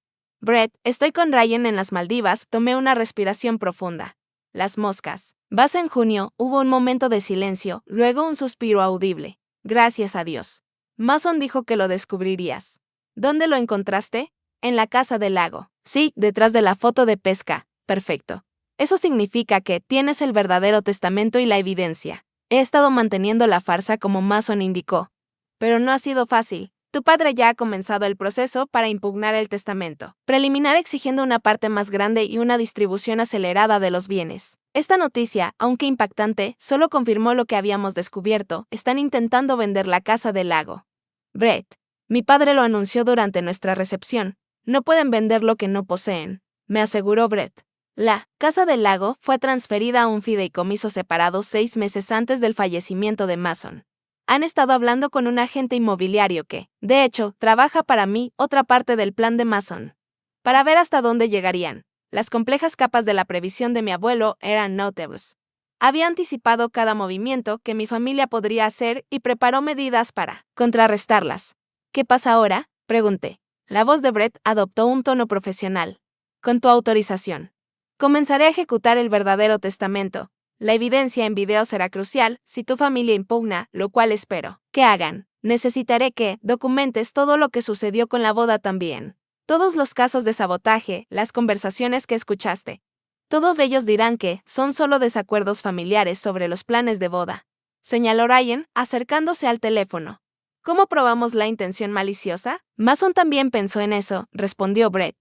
Brett, estoy con Ryan en las Maldivas, tomé una respiración profunda. Las moscas. Vas en junio, hubo un momento de silencio, luego un suspiro audible. Gracias a Dios. Mason dijo que lo descubrirías. ¿Dónde lo encontraste? En la casa del lago. Sí, detrás de la foto de pesca. Perfecto. Eso significa que tienes el verdadero testamento y la evidencia. He estado manteniendo la farsa como Mason indicó. Pero no ha sido fácil. Tu padre ya ha comenzado el proceso para impugnar el testamento preliminar exigiendo una parte más grande y una distribución acelerada de los bienes. Esta noticia, aunque impactante, solo confirmó lo que habíamos descubierto. Están intentando vender la casa del lago. Brett, mi padre lo anunció durante nuestra recepción. No pueden vender lo que no poseen, me aseguró Brett. La casa del lago fue transferida a un fideicomiso separado 6 meses antes del fallecimiento de Mason. Han estado hablando con un agente inmobiliario que, de hecho, trabaja para mí, otra parte del plan de Mason. Para ver hasta dónde llegarían. Las complejas capas de la previsión de mi abuelo eran notables. Había anticipado cada movimiento que mi familia podría hacer y preparó medidas para contrarrestarlas. ¿Qué pasa ahora?, pregunté. La voz de Brett adoptó un tono profesional. Con tu autorización. Comenzaré a ejecutar el verdadero testamento. La evidencia en video será crucial si tu familia impugna, lo cual espero que hagan. Necesitaré que documentes todo lo que sucedió con la boda también. Todos los casos de sabotaje, las conversaciones que escuchaste. Todos ellos dirán que son solo desacuerdos familiares sobre los planes de boda. Señaló Ryan, acercándose al teléfono. ¿Cómo probamos la intención maliciosa? Mason también pensó en eso, respondió Brett.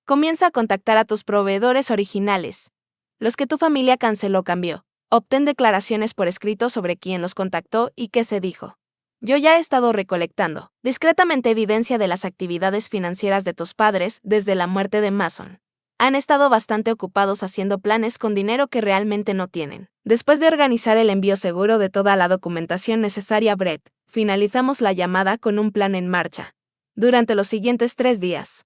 Comienza a contactar a tus proveedores originales. Los que tu familia canceló cambió. Obtén declaraciones por escrito sobre quién los contactó y qué se dijo. Yo ya he estado recolectando discretamente evidencia de las actividades financieras de tus padres desde la muerte de Mason. Han estado bastante ocupados haciendo planes con dinero que realmente no tienen. Después de organizar el envío seguro de toda la documentación necesaria a Brett, finalizamos la llamada con un plan en marcha. Durante los siguientes 3 días.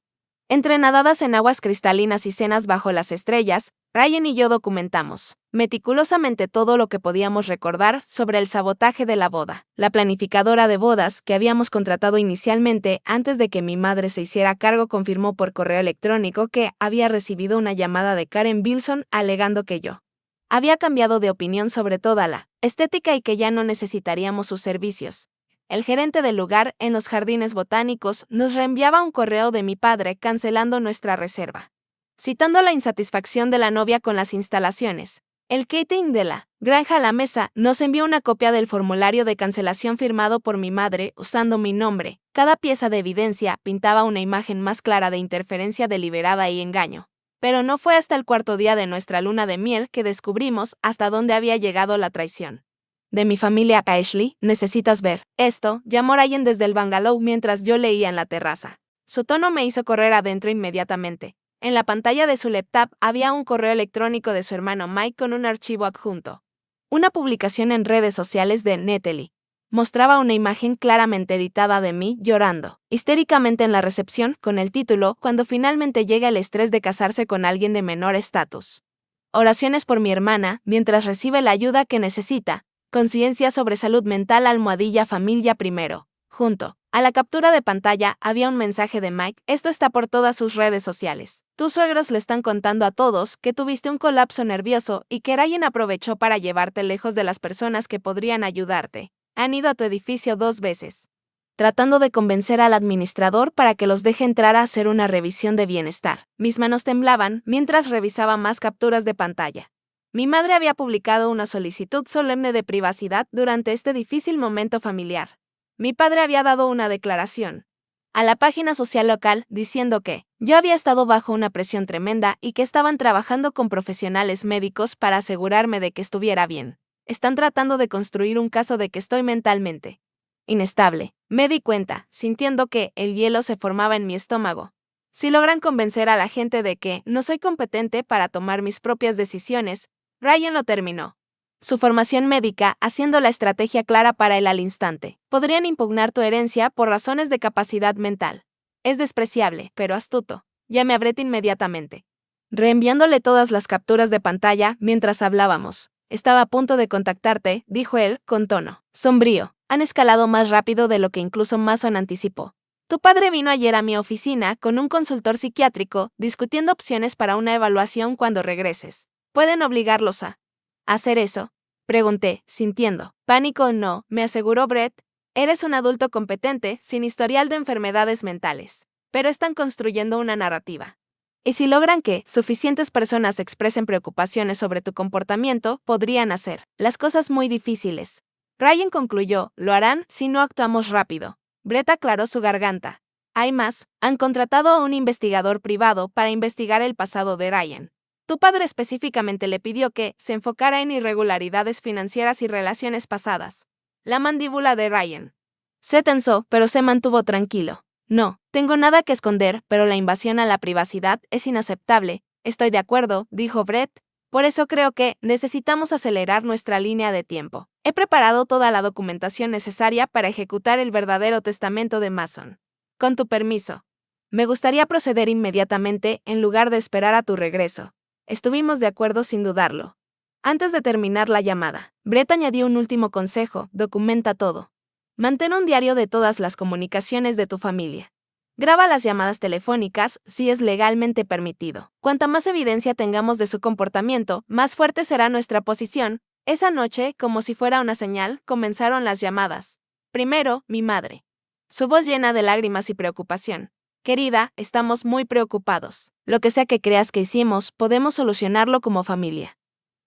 Entre nadadas en aguas cristalinas y cenas bajo las estrellas, Ryan y yo documentamos meticulosamente todo lo que podíamos recordar sobre el sabotaje de la boda. La planificadora de bodas que habíamos contratado inicialmente antes de que mi madre se hiciera cargo confirmó por correo electrónico que había recibido una llamada de Karen Bilson alegando que yo había cambiado de opinión sobre toda la estética y que ya no necesitaríamos sus servicios. El gerente del lugar en los jardines botánicos nos reenviaba un correo de mi padre cancelando nuestra reserva. Citando la insatisfacción de la novia con las instalaciones, el catering de la granja a la mesa nos envió una copia del formulario de cancelación firmado por mi madre usando mi nombre. Cada pieza de evidencia pintaba una imagen más clara de interferencia deliberada y engaño. Pero no fue hasta el 4.º día de nuestra luna de miel que descubrimos hasta dónde había llegado la traición. De mi familia a Ashley, necesitas ver esto, llamó Ryan desde el bungalow mientras yo leía en la terraza. Su tono me hizo correr adentro inmediatamente. En la pantalla de su laptop había un correo electrónico de su hermano Mike con un archivo adjunto. Una publicación en redes sociales de Natalie. Mostraba una imagen claramente editada de mí llorando, histéricamente en la recepción, con el título «Cuando finalmente llega el estrés de casarse con alguien de menor estatus». Oraciones por mi hermana, mientras recibe la ayuda que necesita. Conciencia sobre salud mental _ familia primero. Junto. A la captura de pantalla había un mensaje de Mike: esto está por todas sus redes sociales. Tus suegros le están contando a todos que tuviste un colapso nervioso y que Ryan aprovechó para llevarte lejos de las personas que podrían ayudarte. Han ido a tu edificio 2 veces, tratando de convencer al administrador para que los deje entrar a hacer una revisión de bienestar. Mis manos temblaban mientras revisaba más capturas de pantalla. Mi madre había publicado una solicitud solemne de privacidad durante este difícil momento familiar. Mi padre había dado una declaración a la página social local diciendo que yo había estado bajo una presión tremenda y que estaban trabajando con profesionales médicos para asegurarme de que estuviera bien. Están tratando de construir un caso de que estoy mentalmente inestable. Me di cuenta, sintiendo que el hielo se formaba en mi estómago. Si logran convencer a la gente de que no soy competente para tomar mis propias decisiones, Ryan lo terminó. Su formación médica, haciendo la estrategia clara para él al instante. Podrían impugnar tu herencia por razones de capacidad mental. Es despreciable, pero astuto. Llamé a Brett inmediatamente, reenviándole todas las capturas de pantalla mientras hablábamos. Estaba a punto de contactarte, dijo él, con tono sombrío. Han escalado más rápido de lo que incluso Mason anticipó. Tu padre vino ayer a mi oficina con un consultor psiquiátrico, discutiendo opciones para una evaluación cuando regreses. ¿Pueden obligarlos a hacer eso? Pregunté, sintiendo pánico. No, me aseguró Brett. Eres un adulto competente, sin historial de enfermedades mentales. Pero están construyendo una narrativa. Y si logran que suficientes personas expresen preocupaciones sobre tu comportamiento, podrían hacer las cosas muy difíciles. Ryan concluyó: lo harán si no actuamos rápido. Brett aclaró su garganta. Hay más, han contratado a un investigador privado para investigar el pasado de Ryan. Tu padre específicamente le pidió que se enfocara en irregularidades financieras y relaciones pasadas. La mandíbula de Ryan se tensó, pero se mantuvo tranquilo. No, tengo nada que esconder, pero la invasión a la privacidad es inaceptable. Estoy de acuerdo, dijo Brett. Por eso creo que necesitamos acelerar nuestra línea de tiempo. He preparado toda la documentación necesaria para ejecutar el verdadero testamento de Mason. Con tu permiso, me gustaría proceder inmediatamente en lugar de esperar a tu regreso. Estuvimos de acuerdo sin dudarlo. Antes de terminar la llamada, Brett añadió un último consejo: documenta todo. Mantén un diario de todas las comunicaciones de tu familia. Graba las llamadas telefónicas si es legalmente permitido. Cuanta más evidencia tengamos de su comportamiento, más fuerte será nuestra posición. Esa noche, como si fuera una señal, comenzaron las llamadas. Primero, mi madre. Su voz llena de lágrimas y preocupación. Querida, estamos muy preocupados. Lo que sea que creas que hicimos, podemos solucionarlo como familia.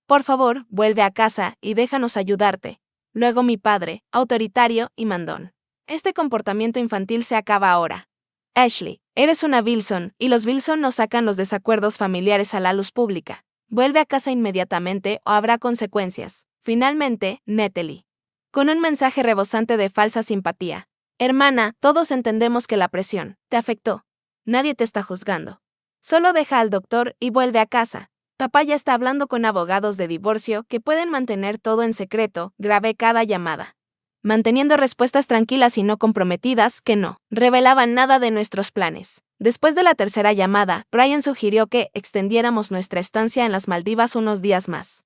Por favor, vuelve a casa y déjanos ayudarte. Luego mi padre, autoritario y mandón. Este comportamiento infantil se acaba ahora. Ashley, eres una Wilson, y los Wilson no sacan los desacuerdos familiares a la luz pública. Vuelve a casa inmediatamente o habrá consecuencias. Finalmente, Natalie. Con un mensaje rebosante de falsa simpatía. Hermana, todos entendemos que la presión te afectó. Nadie te está juzgando. Solo deja al doctor y vuelve a casa. Papá ya está hablando con abogados de divorcio que pueden mantener todo en secreto. Grabé cada llamada, manteniendo respuestas tranquilas y no comprometidas que no revelaban nada de nuestros planes. Después de la tercera llamada, Ryan sugirió que extendiéramos nuestra estancia en las Maldivas unos días más,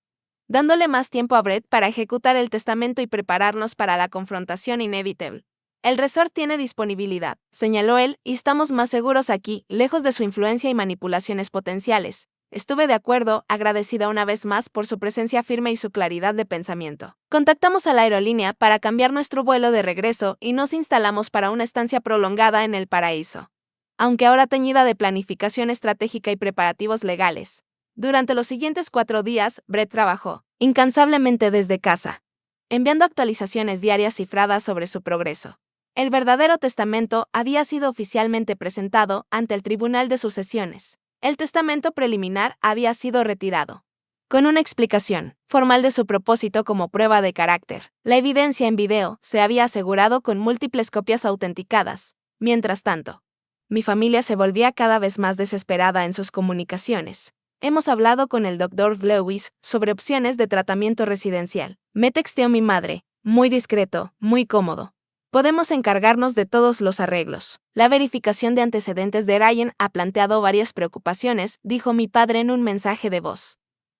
dándole más tiempo a Brett para ejecutar el testamento y prepararnos para la confrontación inevitable. El resort tiene disponibilidad, señaló él, y estamos más seguros aquí, lejos de su influencia y manipulaciones potenciales. Estuve de acuerdo, agradecida una vez más por su presencia firme y su claridad de pensamiento. Contactamos a la aerolínea para cambiar nuestro vuelo de regreso y nos instalamos para una estancia prolongada en el paraíso, aunque ahora teñida de planificación estratégica y preparativos legales. Durante los siguientes 4 días, Brett trabajó incansablemente desde casa, enviando actualizaciones diarias cifradas sobre su progreso. El verdadero testamento había sido oficialmente presentado ante el Tribunal de Sucesiones. El testamento preliminar había sido retirado, con una explicación formal de su propósito como prueba de carácter. La evidencia en video se había asegurado con múltiples copias autenticadas. Mientras tanto, mi familia se volvía cada vez más desesperada en sus comunicaciones. Hemos hablado con el Dr. Lewis sobre opciones de tratamiento residencial. Me texteó mi madre, muy discreto, muy cómodo. Podemos encargarnos de todos los arreglos. La verificación de antecedentes de Ryan ha planteado varias preocupaciones, dijo mi padre en un mensaje de voz,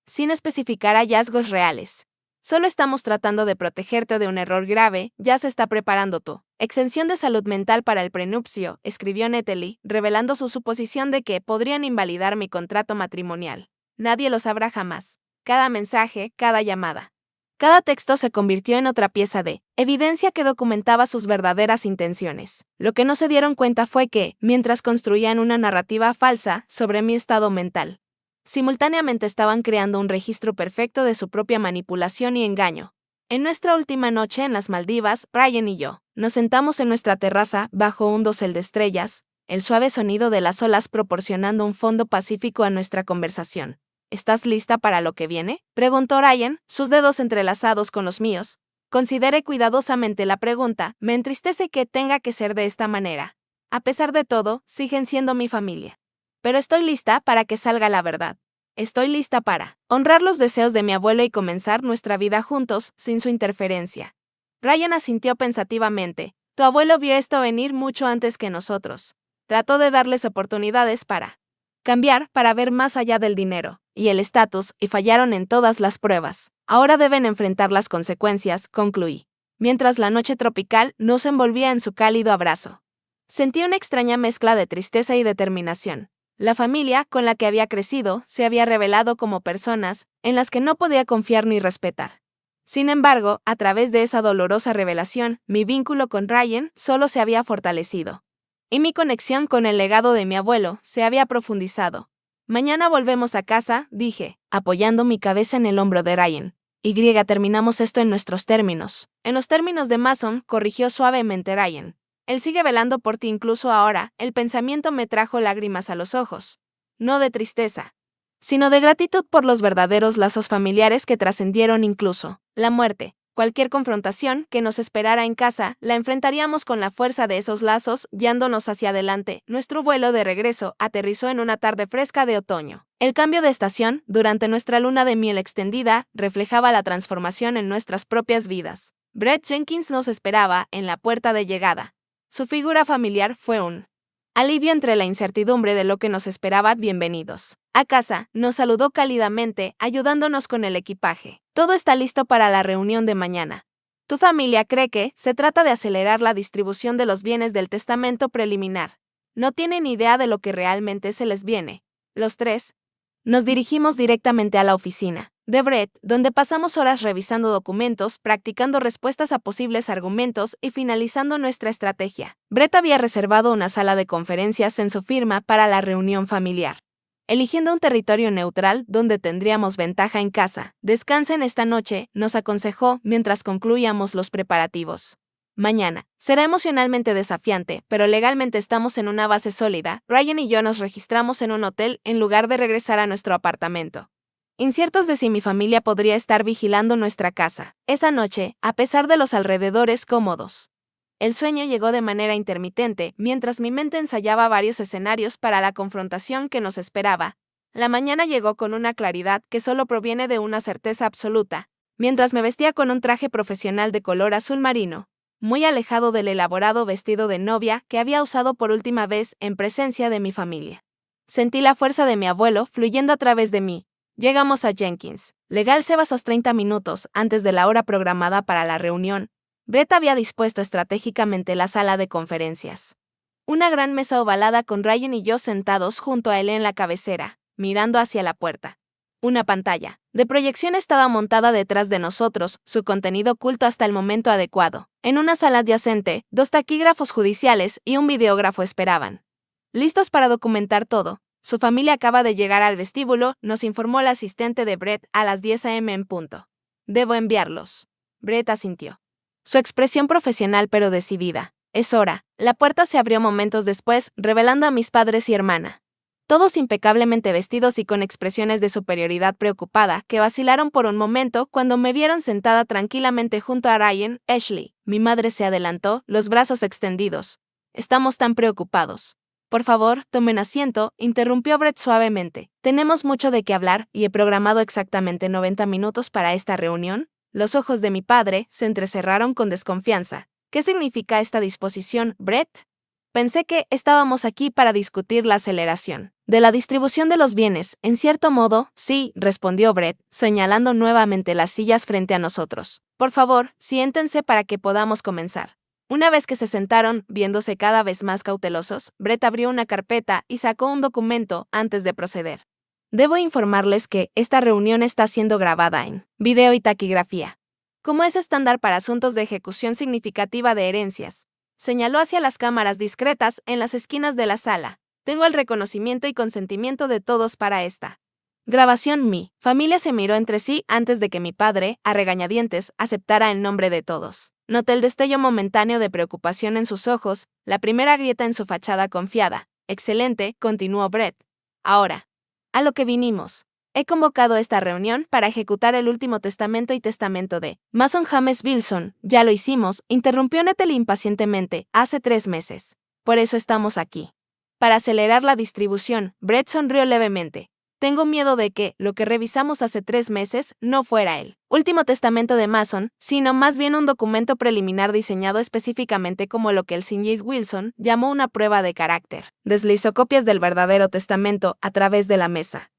sin especificar hallazgos reales. Solo estamos tratando de protegerte de un error grave, ya se está preparando tu exención de salud mental para el prenupcio, escribió Natalie, revelando su suposición de que podrían invalidar mi contrato matrimonial. Nadie lo sabrá jamás. Cada mensaje, cada llamada, cada texto se convirtió en otra pieza de evidencia que documentaba sus verdaderas intenciones. Lo que no se dieron cuenta fue que, mientras construían una narrativa falsa sobre mi estado mental, simultáneamente estaban creando un registro perfecto de su propia manipulación y engaño. En nuestra última noche en las Maldivas, Ryan y yo nos sentamos en nuestra terraza bajo un dosel de estrellas, el suave sonido de las olas proporcionando un fondo pacífico a nuestra conversación. ¿Estás lista para lo que viene?, preguntó Ryan, sus dedos entrelazados con los míos. Consideré cuidadosamente la pregunta, me entristece que tenga que ser de esta manera. A pesar de todo, siguen siendo mi familia. Pero estoy lista para que salga la verdad. Estoy lista para honrar los deseos de mi abuelo y comenzar nuestra vida juntos, sin su interferencia. Ryan asintió pensativamente. Tu abuelo vio esto venir mucho antes que nosotros. Trató de darles oportunidades para cambiar, para ver más allá del dinero y el estatus, y fallaron en todas las pruebas. Ahora deben enfrentar las consecuencias, concluí. Mientras la noche tropical nos envolvía en su cálido abrazo, sentí una extraña mezcla de tristeza y determinación. La familia con la que había crecido se había revelado como personas en las que no podía confiar ni respetar. Sin embargo, a través de esa dolorosa revelación, mi vínculo con Ryan solo se había fortalecido. Y mi conexión con el legado de mi abuelo se había profundizado. Mañana volvemos a casa, dije, apoyando mi cabeza en el hombro de Ryan. Terminamos esto en nuestros términos. En los términos de Mason, corrigió suavemente Ryan. Él sigue velando por ti incluso ahora, el pensamiento me trajo lágrimas a los ojos. No de tristeza, sino de gratitud por los verdaderos lazos familiares que trascendieron incluso la muerte. Cualquier confrontación que nos esperara en casa, la enfrentaríamos con la fuerza de esos lazos, guiándonos hacia adelante. Nuestro vuelo de regreso aterrizó en una tarde fresca de otoño. El cambio de estación, durante nuestra luna de miel extendida, reflejaba la transformación en nuestras propias vidas. Brett Jenkins nos esperaba en la puerta de llegada. Su figura familiar fue un alivio entre la incertidumbre de lo que nos esperaba. Bienvenidos a casa, nos saludó cálidamente, ayudándonos con el equipaje. Todo está listo para la reunión de mañana. Tu familia cree que se trata de acelerar la distribución de los bienes del testamento preliminar. No tienen idea de lo que realmente se les viene. Los tres nos dirigimos directamente a la oficina de Brett, donde pasamos horas revisando documentos, practicando respuestas a posibles argumentos y finalizando nuestra estrategia. Brett había reservado una sala de conferencias en su firma para la reunión familiar, eligiendo un territorio neutral donde tendríamos ventaja en casa. Descansen esta noche, nos aconsejó mientras concluíamos los preparativos. Mañana será emocionalmente desafiante, pero legalmente estamos en una base sólida. Ryan y yo nos registramos en un hotel en lugar de regresar a nuestro apartamento, inciertos de si mi familia podría estar vigilando nuestra casa. Esa noche, a pesar de los alrededores cómodos, el sueño llegó de manera intermitente mientras mi mente ensayaba varios escenarios para la confrontación que nos esperaba. La mañana llegó con una claridad que solo proviene de una certeza absoluta. Mientras me vestía con un traje profesional de color azul marino, muy alejado del elaborado vestido de novia que había usado por última vez en presencia de mi familia, sentí la fuerza de mi abuelo fluyendo a través de mí. Llegamos a Jenkins. Legal Sebas 30 minutos antes de la hora programada para la reunión. Brett había dispuesto estratégicamente la sala de conferencias. Una gran mesa ovalada con Ryan y yo sentados junto a él en la cabecera, mirando hacia la puerta. Una pantalla de proyección estaba montada detrás de nosotros, su contenido oculto hasta el momento adecuado. En una sala adyacente, 2 taquígrafos judiciales y un videógrafo esperaban, listos para documentar todo. Su familia acaba de llegar al vestíbulo, nos informó el asistente de Brett a las 10 a.m. en punto. Debo enviarlos. Brett asintió, su expresión profesional pero decidida. Es hora. La puerta se abrió momentos después, revelando a mis padres y hermana, todos impecablemente vestidos y con expresiones de superioridad preocupada que vacilaron por un momento cuando me vieron sentada tranquilamente junto a Ryan. Ashley, mi madre se adelantó, los brazos extendidos. Estamos tan preocupados. Por favor, tomen asiento, interrumpió Brett suavemente. Tenemos mucho de qué hablar y he programado exactamente 90 minutos para esta reunión. Los ojos de mi padre se entrecerraron con desconfianza. ¿Qué significa esta disposición, Brett? Pensé que estábamos aquí para discutir la aceleración de la distribución de los bienes. En cierto modo, sí, respondió Brett, señalando nuevamente las sillas frente a nosotros. Por favor, siéntense para que podamos comenzar. Una vez que se sentaron, viéndose cada vez más cautelosos, Brett abrió una carpeta y sacó un documento antes de proceder. Debo informarles que esta reunión está siendo grabada en video y taquigrafía. Como es estándar para asuntos de ejecución significativa de herencias, señaló hacia las cámaras discretas en las esquinas de la sala. Tengo el reconocimiento y consentimiento de todos para esta grabación. Mi familia se miró entre sí antes de que mi padre, a regañadientes, aceptara el nombre de todos. Noté el destello momentáneo de preocupación en sus ojos, la primera grieta en su fachada confiada. Excelente, continuó Brett. Ahora, a lo que vinimos. He convocado esta reunión para ejecutar el último testamento y testamento de Mason James Wilson. Ya lo hicimos, interrumpió Nettie impacientemente, hace 3 meses. Por eso estamos aquí. Para acelerar la distribución, Brett sonrió levemente. Tengo miedo de que lo que revisamos hace 3 meses no fuera el último testamento de Mason, sino más bien un documento preliminar diseñado específicamente como lo que el Sr. Wilson llamó una prueba de carácter. Deslizó copias del verdadero testamento a través de la mesa.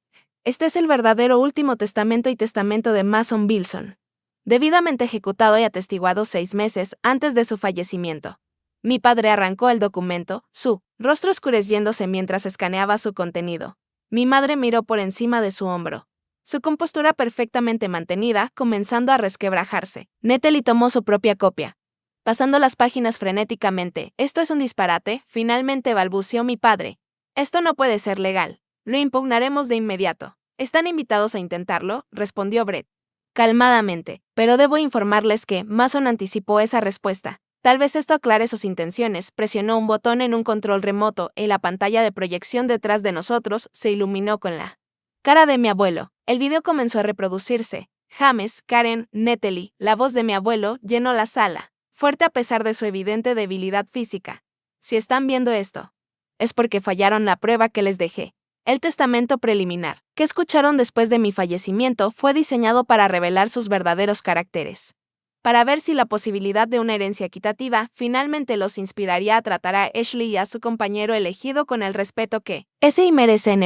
Este es el verdadero último testamento y testamento de Mason Wilson, debidamente ejecutado y atestiguado 6 meses antes de su fallecimiento. Mi padre arrancó el documento, su rostro oscureciéndose mientras escaneaba su contenido. Mi madre miró por encima de su hombro, su compostura perfectamente mantenida, comenzando a resquebrajarse. Nettie tomó su propia copia, pasando las páginas frenéticamente. Esto es un disparate, finalmente balbuceó mi padre. Esto no puede ser legal. Lo impugnaremos de inmediato. Están invitados a intentarlo, respondió Brett calmadamente, pero debo informarles que Mason anticipó esa respuesta. Tal vez esto aclare sus intenciones. Presionó un botón en un control remoto y la pantalla de proyección detrás de nosotros se iluminó con la cara de mi abuelo. El video comenzó a reproducirse. James, Karen, Nettie, la voz de mi abuelo llenó la sala, fuerte a pesar de su evidente debilidad física. Si están viendo esto, es porque fallaron la prueba que les dejé. El testamento preliminar, que escucharon después de mi fallecimiento, fue diseñado para revelar sus verdaderos caracteres. Para ver si la posibilidad de una herencia equitativa finalmente los inspiraría a tratar a Ashley y a su compañero elegido con el respeto que ese y merece.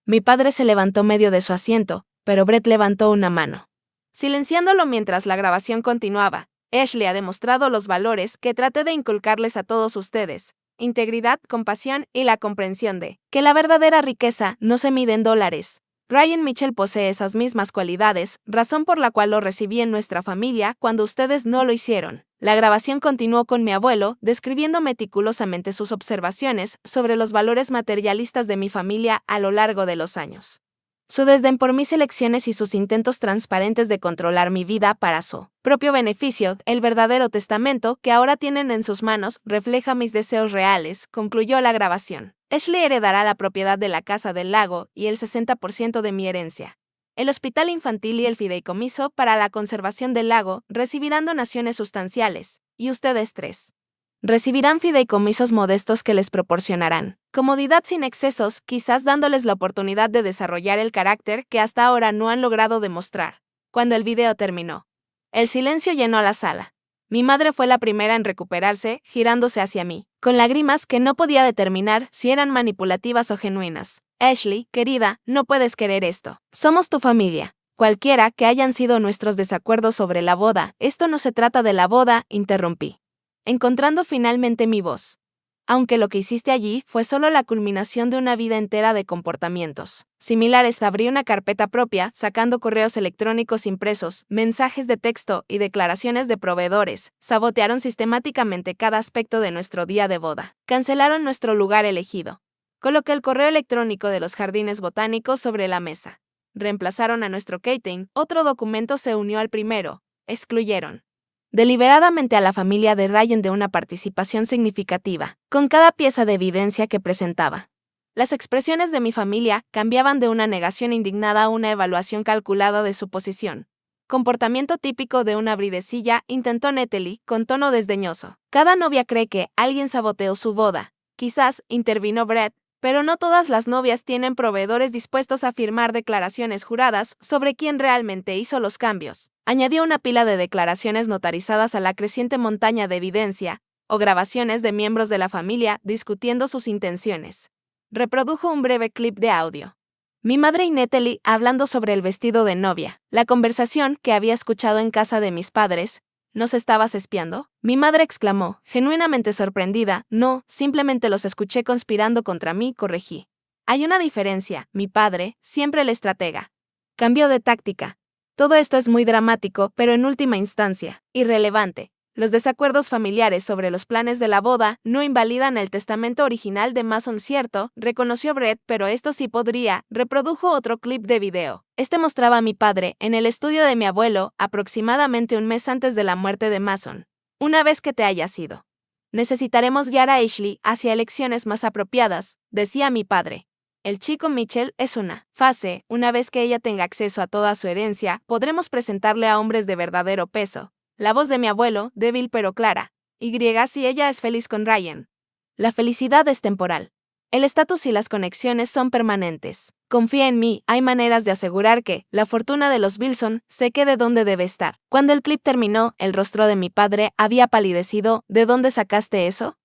Mi padre se levantó medio de su asiento, pero Brett levantó una mano, silenciándolo mientras la grabación continuaba. Ashley ha demostrado los valores que traté de inculcarles a todos ustedes: integridad, compasión y la comprensión de que la verdadera riqueza no se mide en dólares. Ryan Mitchell posee esas mismas cualidades, razón por la cual lo recibí en nuestra familia cuando ustedes no lo hicieron. La grabación continuó con mi abuelo, describiendo meticulosamente sus observaciones sobre los valores materialistas de mi familia a lo largo de los años. Su desdén por mis elecciones y sus intentos transparentes de controlar mi vida para su propio beneficio. El verdadero testamento que ahora tienen en sus manos refleja mis deseos reales, concluyó la grabación. Ashley heredará la propiedad de la Casa del Lago y el 60% de mi herencia. El hospital infantil y el fideicomiso para la conservación del lago recibirán donaciones sustanciales, y ustedes 3 recibirán fideicomisos modestos que les proporcionarán comodidad sin excesos, quizás dándoles la oportunidad de desarrollar el carácter que hasta ahora no han logrado demostrar. Cuando el video terminó, el silencio llenó la sala. Mi madre fue la primera en recuperarse, girándose hacia mí, con lágrimas que no podía determinar si eran manipulativas o genuinas. Ashley, querida, no puedes querer esto. Somos tu familia. Cualquiera que hayan sido nuestros desacuerdos sobre la boda, esto no se trata de la boda, interrumpí, encontrando finalmente mi voz. Aunque lo que hiciste allí fue solo la culminación de una vida entera de comportamientos similares. Abrí una carpeta propia, sacando correos electrónicos impresos, mensajes de texto y declaraciones de proveedores. Sabotearon sistemáticamente cada aspecto de nuestro día de boda. Cancelaron nuestro lugar elegido. Coloqué el correo electrónico de los jardines botánicos sobre la mesa. Reemplazaron a nuestro catering. Otro documento se unió al primero. Excluyeron deliberadamente a la familia de Ryan de una participación significativa, con cada pieza de evidencia que presentaba. Las expresiones de mi familia cambiaban de una negación indignada a una evaluación calculada de su posición. Comportamiento típico de una bridecilla, intentó Nettie, con tono desdeñoso. Cada novia cree que alguien saboteó su boda. Quizás, intervino Brett, pero no todas las novias tienen proveedores dispuestos a firmar declaraciones juradas sobre quién realmente hizo los cambios. Añadió una pila de declaraciones notarizadas a la creciente montaña de evidencia. o grabaciones de miembros de la familia discutiendo sus intenciones. Reprodujo un breve clip de audio. Mi madre y Natalie hablando sobre el vestido de novia, la conversación que había escuchado en casa de mis padres. ¿Nos estabas espiando? Mi madre exclamó, genuinamente sorprendida. No, simplemente los escuché conspirando contra mí, corregí. Hay una diferencia, mi padre, siempre el estratega. Cambió de táctica. Todo esto es muy dramático, pero en última instancia, irrelevante. Los desacuerdos familiares sobre los planes de la boda no invalidan el testamento original de Mason, cierto, reconoció Brett, pero esto sí podría. Reprodujo otro clip de video. Este mostraba a mi padre en el estudio de mi abuelo, aproximadamente un mes antes de la muerte de Mason. Una vez que te hayas ido, necesitaremos guiar a Ashley hacia elecciones más apropiadas, decía mi padre. El chico Mitchell es una fase. Una vez que ella tenga acceso a toda su herencia, podremos presentarle a hombres de verdadero peso. La voz de mi abuelo, débil pero clara. Si ella es feliz con Ryan. La felicidad es temporal. El estatus y las conexiones son permanentes. Confía en mí, hay maneras de asegurar que la fortuna de los Wilson se quede donde debe estar. Cuando el clip terminó, el rostro de mi padre había palidecido. ¿De dónde sacaste eso?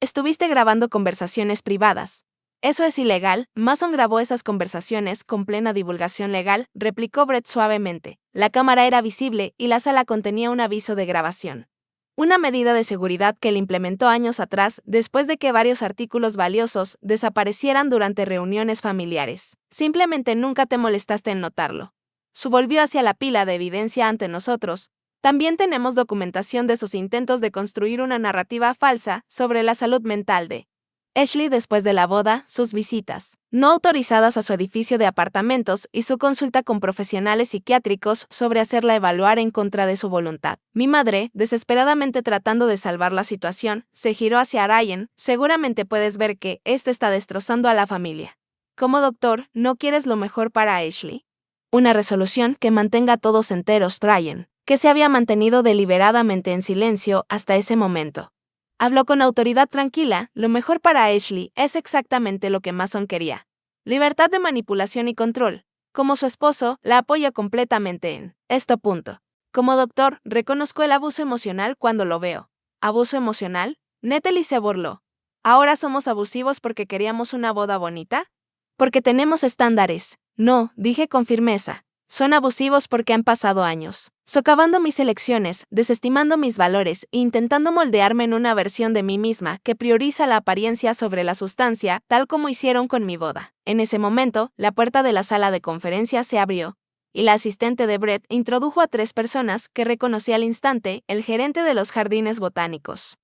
Estuviste grabando conversaciones privadas. Eso es ilegal. Mason grabó esas conversaciones con plena divulgación legal, replicó Brett suavemente. La cámara era visible y la sala contenía un aviso de grabación. Una medida de seguridad que él implementó años atrás, después de que varios artículos valiosos desaparecieran durante reuniones familiares. Simplemente nunca te molestaste en notarlo. Volvió hacia la pila de evidencia ante nosotros. También tenemos documentación de sus intentos de construir una narrativa falsa sobre la salud mental de Ashley después de la boda, sus visitas no autorizadas a su edificio de apartamentos y su consulta con profesionales psiquiátricos sobre hacerla evaluar en contra de su voluntad. Mi madre, desesperadamente tratando de salvar la situación, se giró hacia Ryan. Seguramente puedes ver que este está destrozando a la familia. Como doctor, ¿no quieres lo mejor para Ashley? Una resolución que mantenga a todos enteros, Ryan, que se había mantenido deliberadamente en silencio hasta ese momento. Habló con autoridad tranquila. Lo mejor para Ashley es exactamente lo que Mason quería. Libertad de manipulación y control. Como su esposo, la apoya completamente en esto. Como doctor, reconozco el abuso emocional cuando lo veo. ¿Abuso emocional? Natalie se burló. ¿Ahora somos abusivos porque queríamos una boda bonita? Porque tenemos estándares. No, dije con firmeza. Son abusivos porque han pasado años socavando mis elecciones, desestimando mis valores e intentando moldearme en una versión de mí misma que prioriza la apariencia sobre la sustancia, tal como hicieron con mi boda. En ese momento, la puerta de la sala de conferencias se abrió, y la asistente de Brett introdujo a 3 personas que reconocí al instante: el gerente de los jardines botánicos,